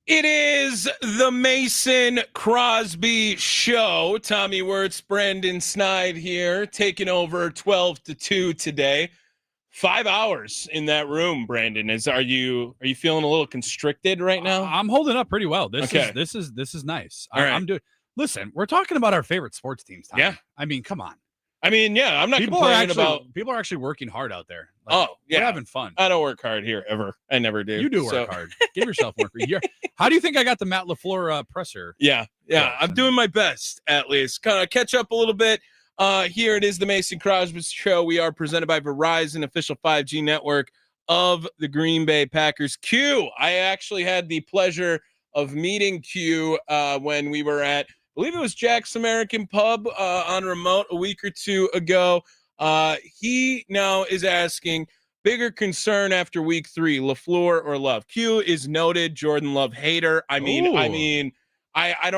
Speaker 3: It is the Mason Crosby Show. Tommy Wortz, Brandon Sneide here, taking over 12 to 2 today. 5 hours in that room, Brandon. Are you feeling a little constricted right now?
Speaker 4: I'm holding up pretty well. This
Speaker 3: Okay.
Speaker 4: is nice.
Speaker 3: All right.
Speaker 4: I'm doing. Listen, we're talking about our favorite sports teams, Tommy.
Speaker 3: Yeah.
Speaker 4: I mean, come on.
Speaker 3: I mean, yeah, I'm not
Speaker 4: People
Speaker 3: complaining
Speaker 4: are actually working hard out there.
Speaker 3: Yeah,
Speaker 4: we're having fun.
Speaker 3: I don't work hard here ever. I never do.
Speaker 4: You do work hard. Give yourself work. How do you think I got the Matt LaFleur presser?
Speaker 3: Yeah. I'm doing my best, at least. Kind of catch up a little bit. Here it is, the Mason Crosby Show. We are presented by Verizon, official 5G network of the Green Bay Packers. Q, I actually had the pleasure of meeting Q when we were at, I believe it was Jack's American Pub on remote a week or two ago. He now is asking, bigger concern after week 3, LaFleur or Love? Q is noted Jordan Love hater. I don't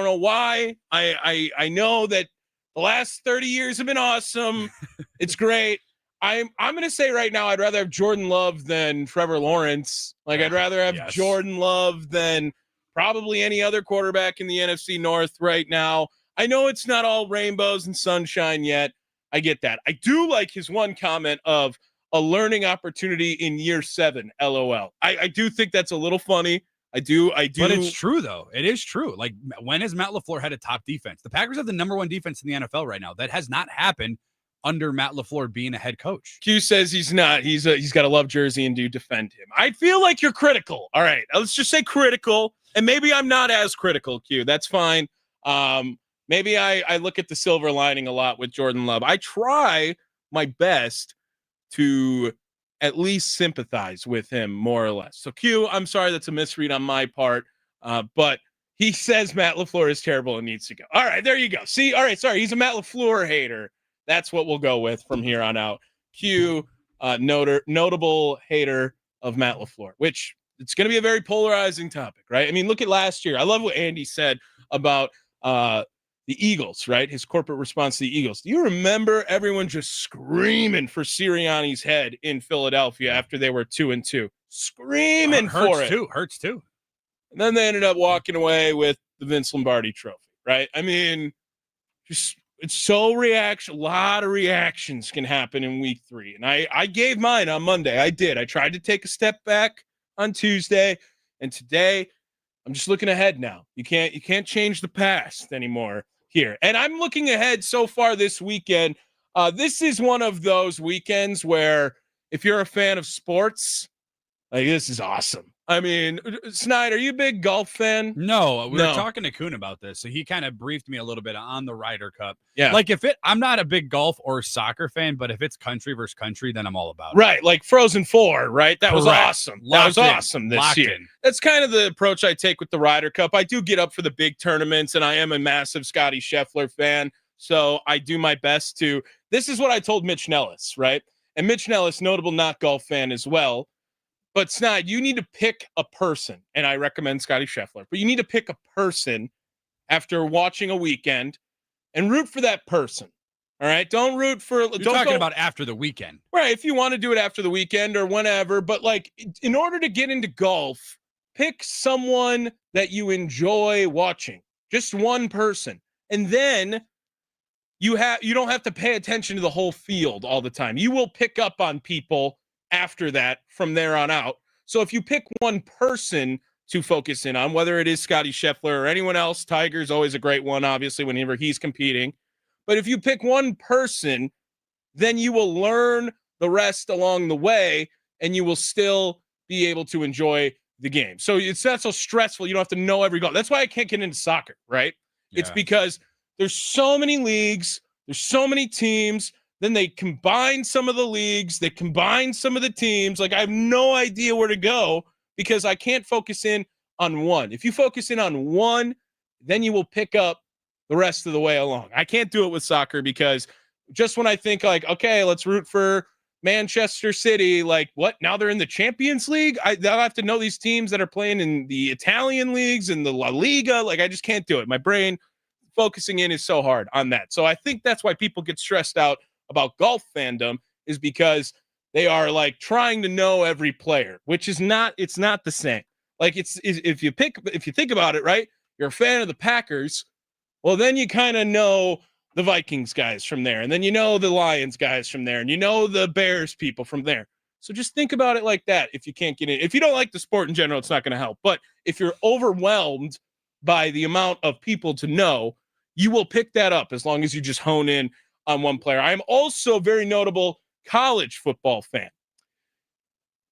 Speaker 3: know why. I know that the last 30 years have been awesome. It's great. I'm going to say right now, I'd rather have Jordan Love than Trevor Lawrence. I'd rather have Jordan Love than probably any other quarterback in the NFC North right now. I know it's not all rainbows and sunshine yet. I get that. I do like his one comment of a learning opportunity in year 7, LOL. I do think that's a little funny. I do.
Speaker 4: But it's true, though. It is true. When has Matt LaFleur had a top defense? The Packers have the number 1 defense in the NFL right now. That has not happened under Matt LaFleur being a head coach.
Speaker 3: Q says he's not. He's got a Love jersey and do defend him. I feel like you're critical. All right, let's just say critical, and maybe I'm not as critical, Q. That's fine. Maybe I look at the silver lining a lot with Jordan Love. I try my best to at least sympathize with him more or less. So Q, I'm sorry, that's a misread on my part. But he says Matt LaFleur is terrible and needs to go. All right, there you go. See, all right, sorry, he's a Matt LaFleur hater. That's what we'll go with from here on out. Q, notable hater of Matt LaFleur, which it's going to be a very polarizing topic, right? I mean, look at last year. I love what Andy said about the Eagles, right? His corporate response to the Eagles. Do you remember everyone just screaming for Sirianni's head in Philadelphia after they were 2-2? Screaming for it.
Speaker 4: Hurts too.
Speaker 3: And then they ended up walking away with the Vince Lombardi trophy, right? I mean, just it's so a lot of reactions can happen in week 3. And I gave mine on Monday. I did. I tried to take a step back on Tuesday. And today, I'm just looking ahead now. You can't change the past anymore here. And I'm looking ahead so far this weekend. This is one of those weekends where if you're a fan of sports, this is awesome. I mean, Sneide, are you a big golf fan?
Speaker 4: No, we were talking to Kuhn about this. So he kind of briefed me a little bit on the Ryder Cup.
Speaker 3: Yeah.
Speaker 4: I'm not a big golf or soccer fan, but if it's country versus country, then I'm all about it.
Speaker 3: Right. Like Frozen 4, right? That was awesome.
Speaker 4: That was
Speaker 3: awesome this year. That's kind of the approach I take with the Ryder Cup. I do get up for the big tournaments, and I am a massive Scotty Scheffler fan. So I do my best to. This is what I told Mitch Nellis, right? And Mitch Nellis, notable not golf fan as well. But Sneide, you need to pick a person, and I recommend Scotty Scheffler, but you need to pick a person after watching a weekend and root for that person. All right? Don't root for...
Speaker 4: You're talking about after the weekend.
Speaker 3: Right, if you want to do it after the weekend or whenever, but in order to get into golf, pick someone that you enjoy watching. Just one person. And then you don't have to pay attention to the whole field all the time. You will pick up on people after that from there on out. So if you pick one person to focus in on, whether it is Scotty Scheffler or anyone else, Tiger's always a great one, obviously, whenever he's competing. But if you pick one person, then you will learn the rest along the way, and you will still be able to enjoy the game. So it's not so stressful. You don't have to know every goal. That's why I can't get into soccer, right? Yeah. It's because there's so many leagues, there's so many teams. Then they combine some of the leagues, they combine some of the teams. I have no idea where to go because I can't focus in on one. If you focus in on one, then you will pick up the rest of the way along. I can't do it with soccer because just when I think okay, let's root for Manchester City, what? Now they're in the Champions League? They'll have to know these teams that are playing in the Italian leagues and the La Liga. I just can't do it. My brain focusing in is so hard on that. So I think that's why people get stressed out about golf fandom is because they are trying to know every player, which is not, it's not the same. Like if you think about it, right? You're a fan of the Packers. Well, then you kind of know the Vikings guys from there, and then you know the Lions guys from there, and you know the Bears people from there. So just think about it like that. If you can't get in, if you don't like the sport in general, it's not going to help. But if you're overwhelmed by the amount of people to know, you will pick that up as long as you just hone in on one player. I'm also a very notable college football fan,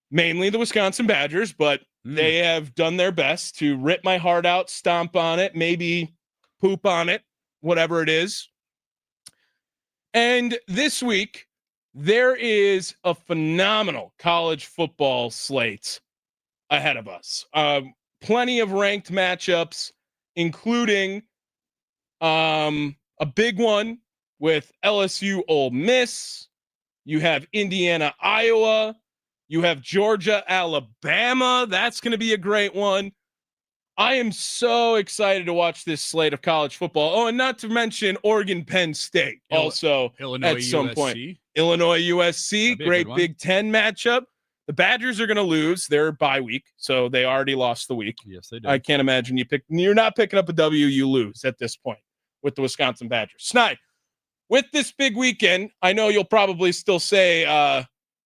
Speaker 3: mainly the Wisconsin Badgers, but they have done their best to rip my heart out, stomp on it, maybe poop on it, whatever it is. And this week, there is a phenomenal college football slate ahead of us. Plenty of ranked matchups, including a big one with LSU Ole Miss. You have Indiana, Iowa. You have Georgia, Alabama. That's going to be a great one. I am so excited to watch this slate of college football. Oh, and not to mention Oregon, Penn State also
Speaker 4: Illinois,
Speaker 3: at some
Speaker 4: USC.
Speaker 3: Point. Illinois, USC, great Big Ten matchup. The Badgers are going to lose their bye week, so they already lost the week.
Speaker 4: Yes, they did.
Speaker 3: I can't imagine you're not picking up a W, you lose at this point with the Wisconsin Badgers. Sneide, with this big weekend, I know you'll probably still say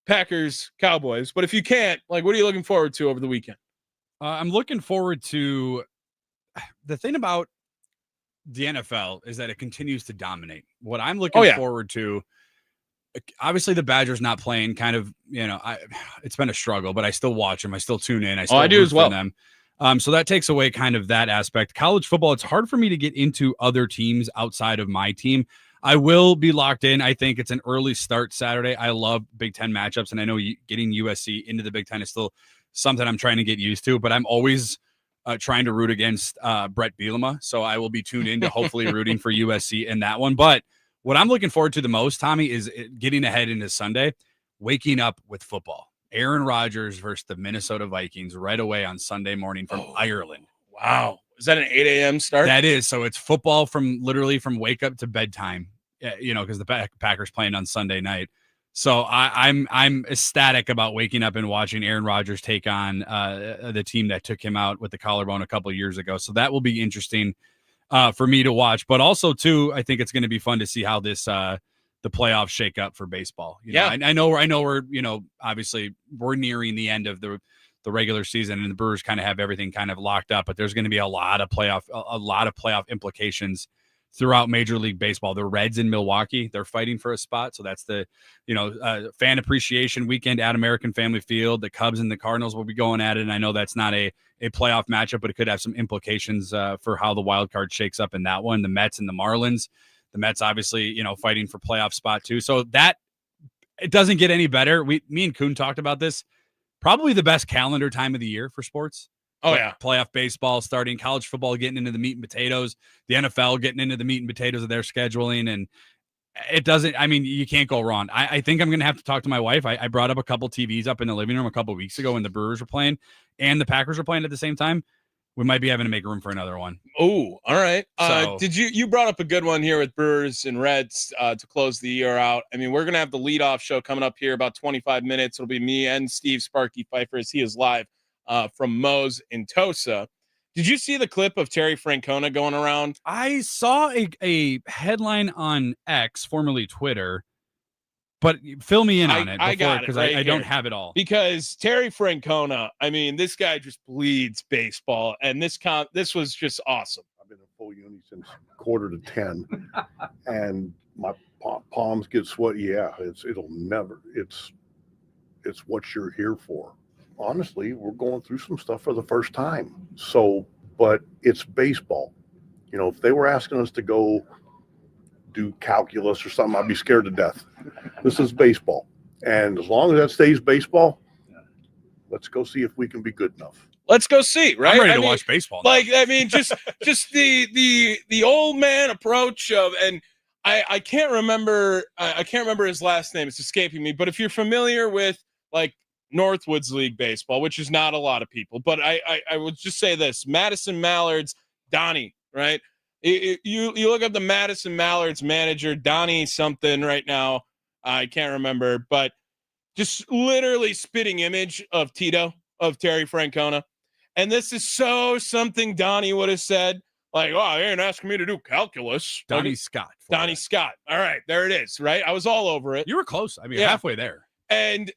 Speaker 3: Packers, Cowboys, but if you can't, like, what are you looking forward to over the weekend?
Speaker 4: I'm looking forward to the thing about the NFL is that it continues to dominate. What I'm looking forward to, obviously the Badgers not playing kind of, it's been a struggle, but I still watch them. I still tune in. I do as well. Them. So that takes away kind of that aspect. College football, it's hard for me to get into other teams outside of my team. I will be locked in. I think it's an early start Saturday. I love Big Ten matchups, and I know getting USC into the Big Ten is still something I'm trying to get used to, but I'm always trying to root against Brett Bielema. So I will be tuned in to hopefully rooting for USC in that one. But what I'm looking forward to the most, Tommy, is getting ahead into Sunday, waking up with football. Aaron Rodgers versus the Minnesota Vikings right away on Sunday morning from Ireland.
Speaker 3: Wow. Is that an 8 a.m. start?
Speaker 4: That is. So it's football from wake up to bedtime, because the Packers playing on Sunday night. So I'm ecstatic about waking up and watching Aaron Rodgers take on the team that took him out with the collarbone a couple of years ago. So that will be interesting for me to watch. But also, too, I think it's going to be fun to see how this the playoffs shake up for baseball. I know we're obviously we're nearing the end of the regular season, and the Brewers kind of have everything kind of locked up. But there's going to be a lot of playoff implications throughout Major League Baseball. The Reds in Milwaukee, they're fighting for a spot. So that's the, fan appreciation weekend at American Family Field. The Cubs and the Cardinals will be going at it. And I know that's not a playoff matchup, but it could have some implications for how the wild card shakes up in that one. The Mets and the Marlins. The Mets, obviously, fighting for playoff spot too. So that it doesn't get any better. Me and Kuhn talked about this. Probably the best calendar time of the year for sports.
Speaker 3: Oh, yeah.
Speaker 4: Playoff baseball starting, college football getting into the meat and potatoes, the NFL getting into the meat and potatoes of their scheduling. And it doesn't, you can't go wrong. I think I'm going to have to talk to my wife. I brought up a couple TVs up in the living room a couple of weeks ago when the Brewers were playing and the Packers were playing at the same time. We might be having to make room for another one.
Speaker 3: Oh, all right.
Speaker 4: So,
Speaker 3: did you brought up a good one here with Brewers and Reds to close the year out. We're going to have the leadoff show coming up here about 25 minutes. It'll be me and Steve Sparky Pfeiffer as he is live from Moe's in Tosa. Did you see the clip of Terry Francona going around?
Speaker 4: I saw a headline on X, formerly Twitter, but fill me in on it.
Speaker 3: I got it
Speaker 4: because
Speaker 3: right
Speaker 4: I don't have it all.
Speaker 3: Because Terry Francona, this guy just bleeds baseball, and this was just awesome.
Speaker 8: I've been in full uni since 9:45, and my palms get sweaty. Yeah, it's what you're here for. Honestly, we're going through some stuff for the first time. So, but it's baseball. If they were asking us to go do calculus or something, I'd be scared to death. This is baseball. And as long as that stays baseball, let's go see if we can be good enough.
Speaker 3: Let's go see, right?
Speaker 4: I'm ready to watch baseball now.
Speaker 3: Just the old man approach of, and I can't remember his last name. It's escaping me. But if you're familiar with Northwoods League baseball, which is not a lot of people, but I would just say this: Madison Mallards, Donnie, right? You look up the Madison Mallards manager, Donnie something right now. I can't remember, but just literally spitting image of Terry Francona. And this is so something Donnie would have said, like, oh, they ain't asking me to do calculus.
Speaker 4: Donnie Scott.
Speaker 3: Donnie Scott. All right, there it is, right? I was all over it.
Speaker 4: You were close. I mean,
Speaker 3: Yeah.
Speaker 4: halfway there.
Speaker 3: And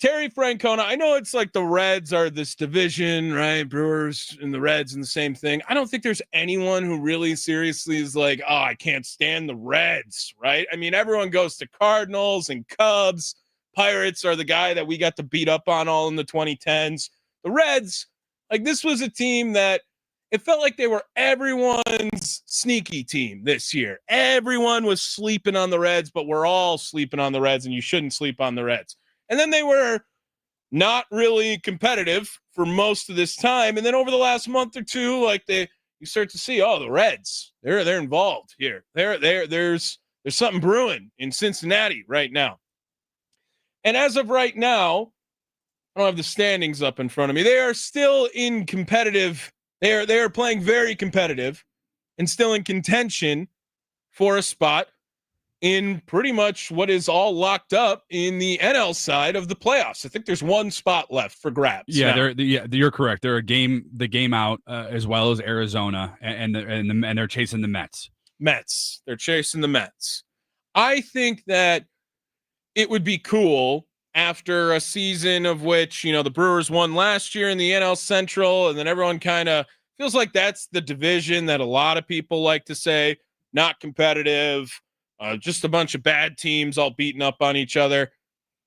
Speaker 3: Terry Francona, I know it's like the Reds are this division, right? Brewers and the Reds and the same thing. I don't think there's anyone who really seriously is like, oh, I can't stand the Reds, right? I mean, everyone goes to Cardinals and Cubs. Pirates are the guy that we got to beat up on all in the 2010s. The Reds, like this was a team that it felt like they were everyone's sneaky team this year. Everyone was sleeping on the Reds, but we're all sleeping on the Reds, and you shouldn't sleep on the Reds. And then they were not really competitive for most of this time. And then over the last month or two, like you start to see, oh, the Reds, they're involved here. There's something brewing in Cincinnati right now. And as of right now, I don't have the standings up in front of me. They are still in competitive. They are playing very competitive and still in contention for a spot in pretty much what is all locked up in the NL side of the playoffs. I think there's one spot left for grabs.
Speaker 4: Yeah, you're correct. They're the game out as well as Arizona, and they're chasing the Mets.
Speaker 3: They're chasing the Mets. I think that it would be cool after a season of which, the Brewers won last year in the NL Central, and then everyone kind of feels like that's the division that a lot of people like to say, not competitive, just a bunch of bad teams all beating up on each other.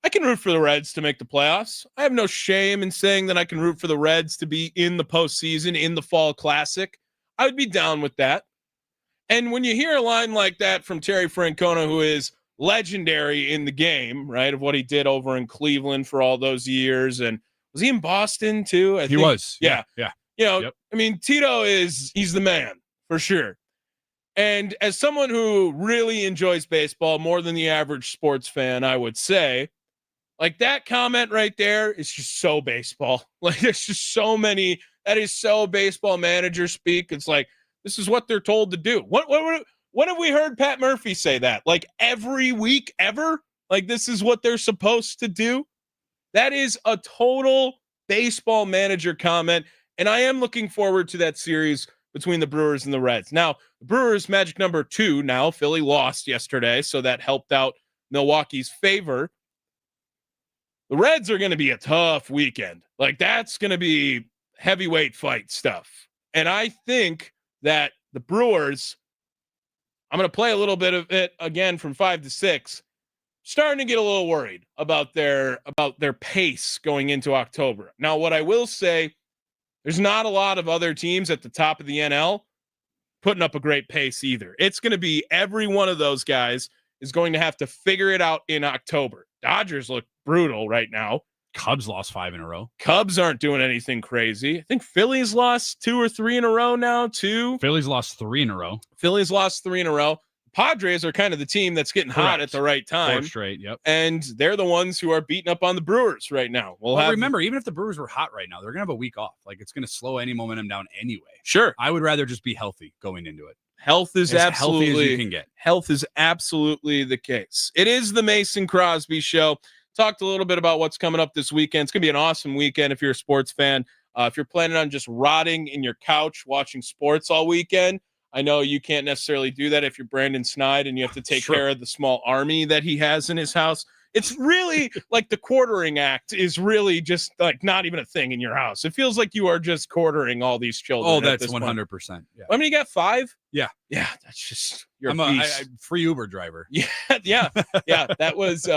Speaker 3: I can root for the Reds to make the playoffs. I have no shame in saying that I can root for the Reds to be in the postseason, in the Fall Classic. I would be down with that. And when you hear a line like that from Terry Francona, who is legendary in the game, right, of what he did over in Cleveland for all those years, and was he in Boston too?
Speaker 4: He was.
Speaker 3: Yeah.
Speaker 4: Yep.
Speaker 3: I mean, Tito he's the man for sure. And as someone who really enjoys baseball more than the average sports fan, I would say, like that comment right there is just so baseball. Like there's just so many, that is so baseball manager speak. It's like, this is what they're told to do. When have we heard Pat Murphy say that? Like every week ever? Like this is what they're supposed to do? That is a total baseball manager comment. And I am looking forward to that series between the Brewers and the Reds. Now, the Brewers magic number 2 now. Philly lost yesterday, so that helped out Milwaukee's favor. The Reds are going to be a tough weekend. Like that's going to be heavyweight fight stuff. And I think that the Brewers, I'm going to play a little bit of it again from 5 to 6. Starting to get a little worried about their pace going into October. Now, what I will say, there's not a lot of other teams at the top of the NL putting up a great pace either. It's going to be every one of those guys is going to have to figure it out in October. Dodgers look brutal right now.
Speaker 4: Cubs lost 5 in a row.
Speaker 3: Cubs aren't doing anything crazy. I think Phillies lost 2 or 3 in a row now, too.
Speaker 4: Phillies lost 3 in a row.
Speaker 3: Padres are kind of the team that's getting hot at the right time.
Speaker 4: 4 straight, yep.
Speaker 3: And they're the ones who are beating up on the Brewers right now.
Speaker 4: Remember, even if the Brewers were hot right now, they're going to have a week off. Like, it's going to slow any momentum down anyway.
Speaker 3: Sure.
Speaker 4: I would rather just be healthy going into it.
Speaker 3: Health is absolutely
Speaker 4: healthy as you can get.
Speaker 3: Health is absolutely the case. It is the Mason Crosby Show. Talked a little bit about what's coming up this weekend. It's going to be an awesome weekend if you're a sports fan. If you're planning on just rotting in your couch watching sports all weekend, I know you can't necessarily do that if you're Brandon Sneide and you have to take care of the small army that he has in his house. It's really like the quartering act is really just like not even a thing in your house. It feels like you are just quartering all these children.
Speaker 4: Oh, that's 100%. Yeah.
Speaker 3: I mean, you got 5?
Speaker 4: Yeah.
Speaker 3: Yeah. That's just, you're
Speaker 4: I'm
Speaker 3: a
Speaker 4: free Uber driver.
Speaker 3: Yeah. Yeah. Yeah. That was,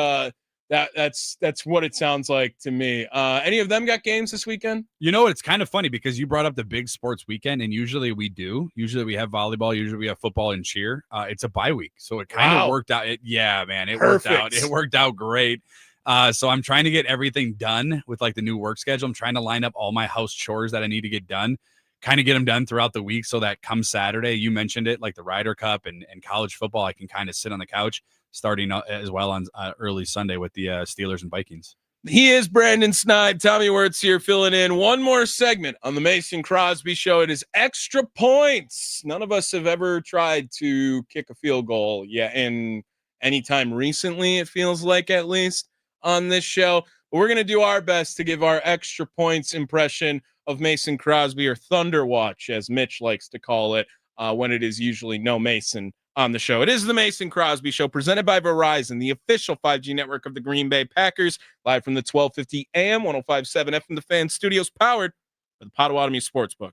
Speaker 3: that's what it sounds like to me. Any of them got games this weekend?
Speaker 4: You know what? It's kind of funny because you brought up the big sports weekend, and usually we do. Usually we have volleyball. Usually we have football and cheer. It's a bye week, so it kind of worked out. It worked out. It worked out great. So I'm trying to get everything done with like the new work schedule. I'm trying to line up all my house chores that I need to get done, kind of get them done throughout the week so that come Saturday, you mentioned it, like the Ryder Cup and college football, I can kind of sit on the couch starting as well on early Sunday with the Steelers and Vikings.
Speaker 3: He is Brandon Sneide. Tommy Wortz here filling in one more segment on the Mason Crosby Show. It is extra points. None of us have ever tried to kick a field goal yet in any time recently, it feels like, at least on this show. But we're going to do our best to give our extra points impression of Mason Crosby, or Thunder Watch, as Mitch likes to call it, when it is usually no Mason on the show. It is the Mason Crosby Show, presented by Verizon, the official 5G network of the Green Bay Packers, live from the 1250 AM, 105.7 FM The Fan studios, powered by the Potawatomi Sportsbook.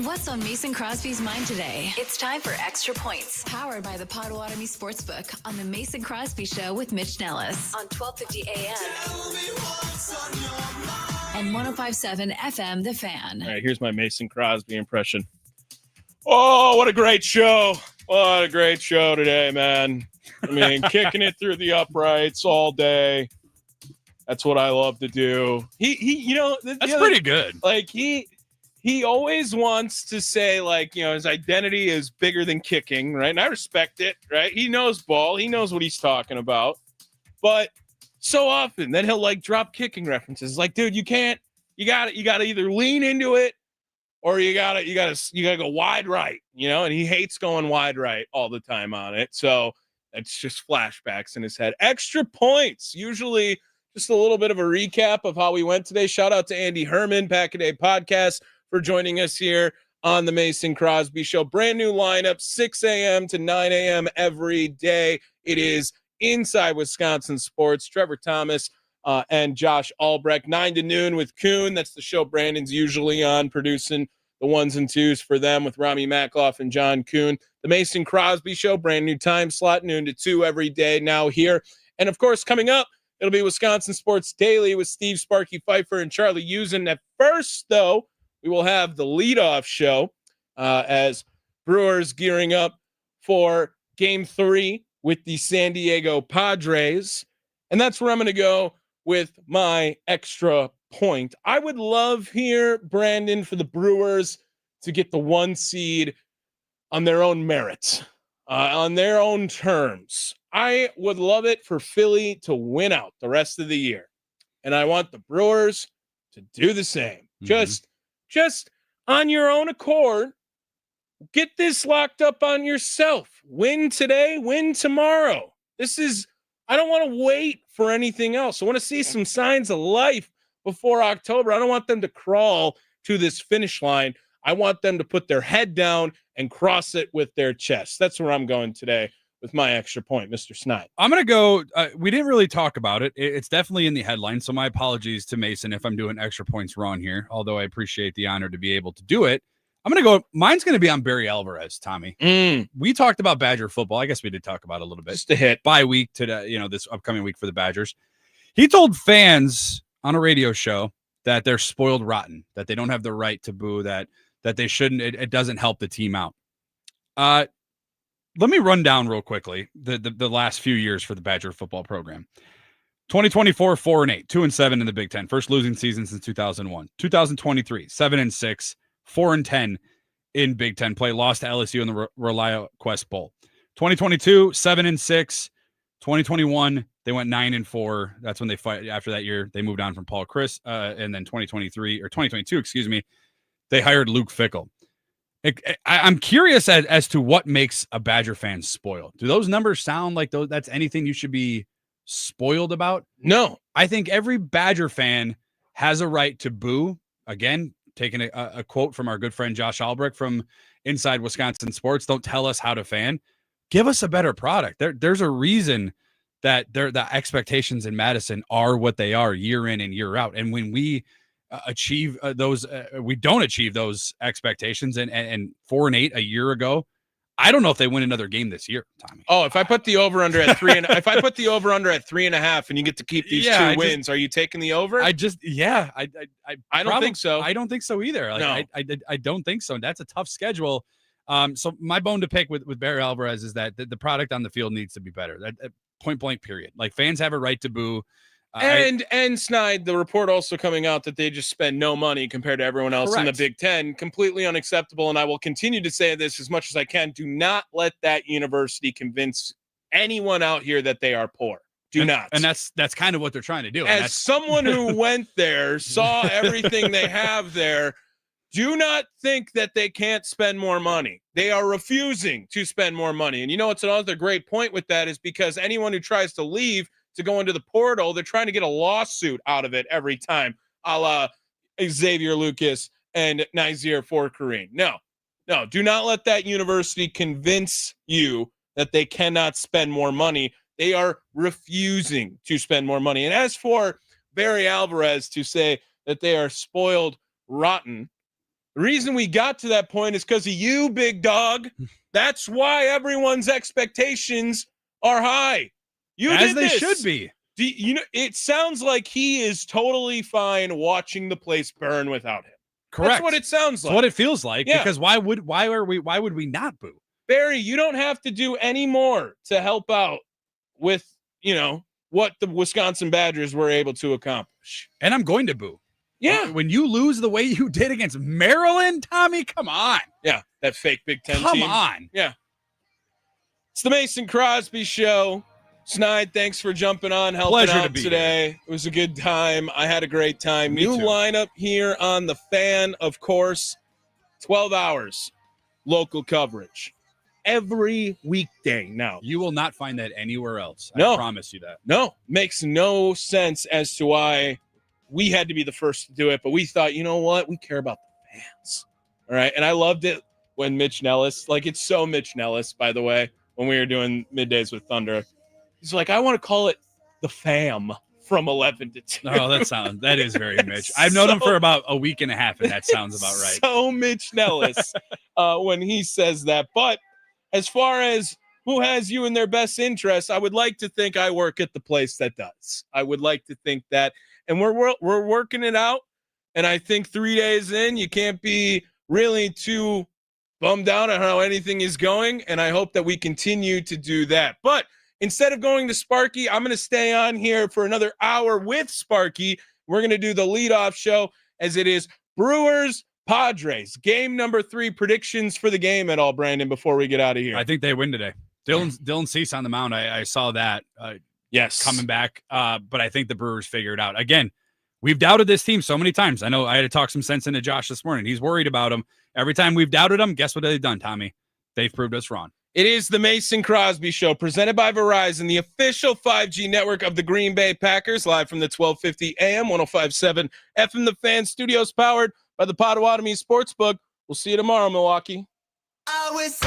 Speaker 1: What's on Mason Crosby's mind today? It's time for Extra Points, powered by the Potawatomi Sportsbook on the Mason Crosby Show with Mitch Nellis on 1250 AM and 105.7 FM, The Fan.
Speaker 3: All right, here's my Mason Crosby impression. Oh, what a great show. What a great show today, man. I mean, kicking it through the uprights all day. That's what I love to do. That's
Speaker 4: pretty good.
Speaker 3: Like, he always wants to say, like, his identity is bigger than kicking, right? And I respect it, right? He knows ball. He knows what he's talking about. But so often then he'll, like, drop kicking references. Like, dude, you can't. You got to either lean into it or you got to go wide right, And he hates going wide right all the time on it. So it's just flashbacks in his head. Extra points, usually just a little bit of a recap of how we went today. Shout out to Andy Herman, Pack a Day Podcast, for joining us here on the Mason Crosby Show. Brand new lineup, 6 a.m. to 9 a.m. every day. It is Inside Wisconsin Sports. Trevor Thomas and Josh Albrecht, 9 to noon with Kuhn. That's the show Brandon's usually on, producing the ones and twos for them with Rami Makloff and John Kuhn. The Mason Crosby Show, brand new time slot, noon to 2 every day now here. And, of course, coming up, it'll be Wisconsin Sports Daily with Steve Sparky Pfeiffer and Charlie Usen. At first, though, we will have the leadoff show as Brewers gearing up for Game 3 with the San Diego Padres. And that's where I'm going to go with my extra point. I would love here, Brandon, for the Brewers to get the 1 seed on their own merits, on their own terms. I would love it for Philly to win out the rest of the year. And I want the Brewers to do the same. Just on your own accord, get this locked up on yourself. Win today, win tomorrow. I don't want to wait for anything else. I want to see some signs of life before October. I don't want them to crawl to this finish line. I want them to put their head down and cross it with their chest. That's where I'm going today with my extra point, Mr. Sneide.
Speaker 4: I'm going to go. We didn't really talk about it. It's definitely in the headline. So my apologies to Mason if I'm doing extra points wrong here, although I appreciate the honor to be able to do it. I'm going to go. Mine's going to be on Barry Alvarez, Tommy. We talked about Badger football. I guess we did talk about it a little bit.
Speaker 3: Just a hit.
Speaker 4: Bye week to this upcoming week for the Badgers. He told fans on a radio show that they're spoiled rotten, that they don't have the right to boo, that they shouldn't. It doesn't help the team out. Let me run down real quickly the last few years for the Badger football program. 2024, 4-8, 2-7 in the Big Ten. First losing season since 2001. 2023, 7-6, 4-10 in Big Ten play. Lost to LSU in the ReliaQuest Bowl. 2022, 7-6. 2021, they went 9-4. That's when they fight. After that year, they moved on from Paul Chris. And then 2022, they hired Luke Fickell. I'm curious as to what makes a Badger fan spoiled. Do those numbers sound like that's anything you should be spoiled about?
Speaker 3: No.
Speaker 4: I think every Badger fan has a right to boo. Again, taking a quote from our good friend Josh Albrecht from Inside Wisconsin Sports. Don't tell us how to fan. Give us a better product. There's a reason that the expectations in Madison are what they are year in and year out. And when we achieve those, we don't achieve those expectations. And 4-8 a year ago, I don't know if they win another game this year, Tommy.
Speaker 3: Oh, if I put the over under at 3 and if I put the over under at 3.5 and you get to keep these 2 wins, are you taking the over?
Speaker 4: I don't
Speaker 3: think so.
Speaker 4: I don't think so either. No. I don't think so. That's a tough schedule. So my bone to pick with Barry Alvarez is that the product on the field needs to be better. That point blank period. Like, fans have a right to boo.
Speaker 3: And Sneide, the report also coming out that they just spend no money compared to everyone else in the Big Ten. Completely unacceptable. And I will continue to say this as much as I can. Do not let that university convince anyone out here that they are poor. Do not.
Speaker 4: And that's kind of what they're trying to do.
Speaker 3: As someone who went there, saw everything they have there, do not think that they can't spend more money. They are refusing to spend more money. And you know what's another great point with that is because anyone who tries to leave to go into the portal, they're trying to get a lawsuit out of it every time, a la Xavier Lucas and Nazir Forkarine. No, do not let that university convince you that they cannot spend more money. They are refusing to spend more money. And as for Barry Alvarez to say that they are spoiled rotten, The reason we got to that point is because of you, big dog. That's why everyone's expectations are high.
Speaker 4: As they should be.
Speaker 3: It sounds like he is totally fine watching the place burn without him.
Speaker 4: Correct.
Speaker 3: That's what it sounds like.
Speaker 4: That's what it feels like.
Speaker 3: Yeah.
Speaker 4: Because why would we not boo?
Speaker 3: Barry, you don't have to do any more to help out with, what the Wisconsin Badgers were able to accomplish.
Speaker 4: And I'm going to boo.
Speaker 3: Yeah.
Speaker 4: When you lose the way you did against Maryland, Tommy, come on.
Speaker 3: Yeah, that fake Big Ten team.
Speaker 4: Come on.
Speaker 3: Yeah. It's the Mason Crosby Show. Sneide, thanks for jumping on, helping
Speaker 4: Pleasure
Speaker 3: out
Speaker 4: to be
Speaker 3: today.
Speaker 4: here.
Speaker 3: It was a good time. I had a great time.
Speaker 4: Me
Speaker 3: New
Speaker 4: too.
Speaker 3: lineup here on the Fan, of course. 12 hours local coverage every weekday now.
Speaker 4: You will not find that anywhere else.
Speaker 3: No.
Speaker 4: I promise you that.
Speaker 3: No, makes no sense as to why we had to be the first to do it, but we thought, you know what? We care about the fans. All right. And I loved it when Mitch Nellis, it's so Mitch Nellis, by the way, when we were doing Middays with Thunder. He's like, I want to call it the fam from 11 to 2.
Speaker 4: Oh, that is very Mitch. I've known him for about a week and a half, and that sounds about right.
Speaker 3: So Mitch Nellis when he says that. But as far as who has you in their best interest, I would like to think I work at the place that does. I would like to think that. And we're working it out. And I think 3 days in, you can't be really too bummed out on how anything is going. And I hope that we continue to do that. But instead of going to Sparky, I'm going to stay on here for another hour with Sparky. We're going to do the leadoff show as it is Brewers Padres. Game number 3, predictions for the game at all, Brandon, before we get out of here.
Speaker 4: I think they win today. Dylan Cease on the mound. I saw that.
Speaker 3: Yes.
Speaker 4: Coming back. But I think the Brewers figure it out. Again, we've doubted this team so many times. I know I had to talk some sense into Josh this morning. He's worried about him. Every time we've doubted him, guess what they've done, Tommy? They've proved us wrong.
Speaker 3: It is the Mason Crosby Show, presented by Verizon, the official 5G network of the Green Bay Packers, live from the 1250 AM, 105.7 FM The Fan studios, powered by the Potawatomi Sportsbook. We'll see you tomorrow, Milwaukee.
Speaker 9: I was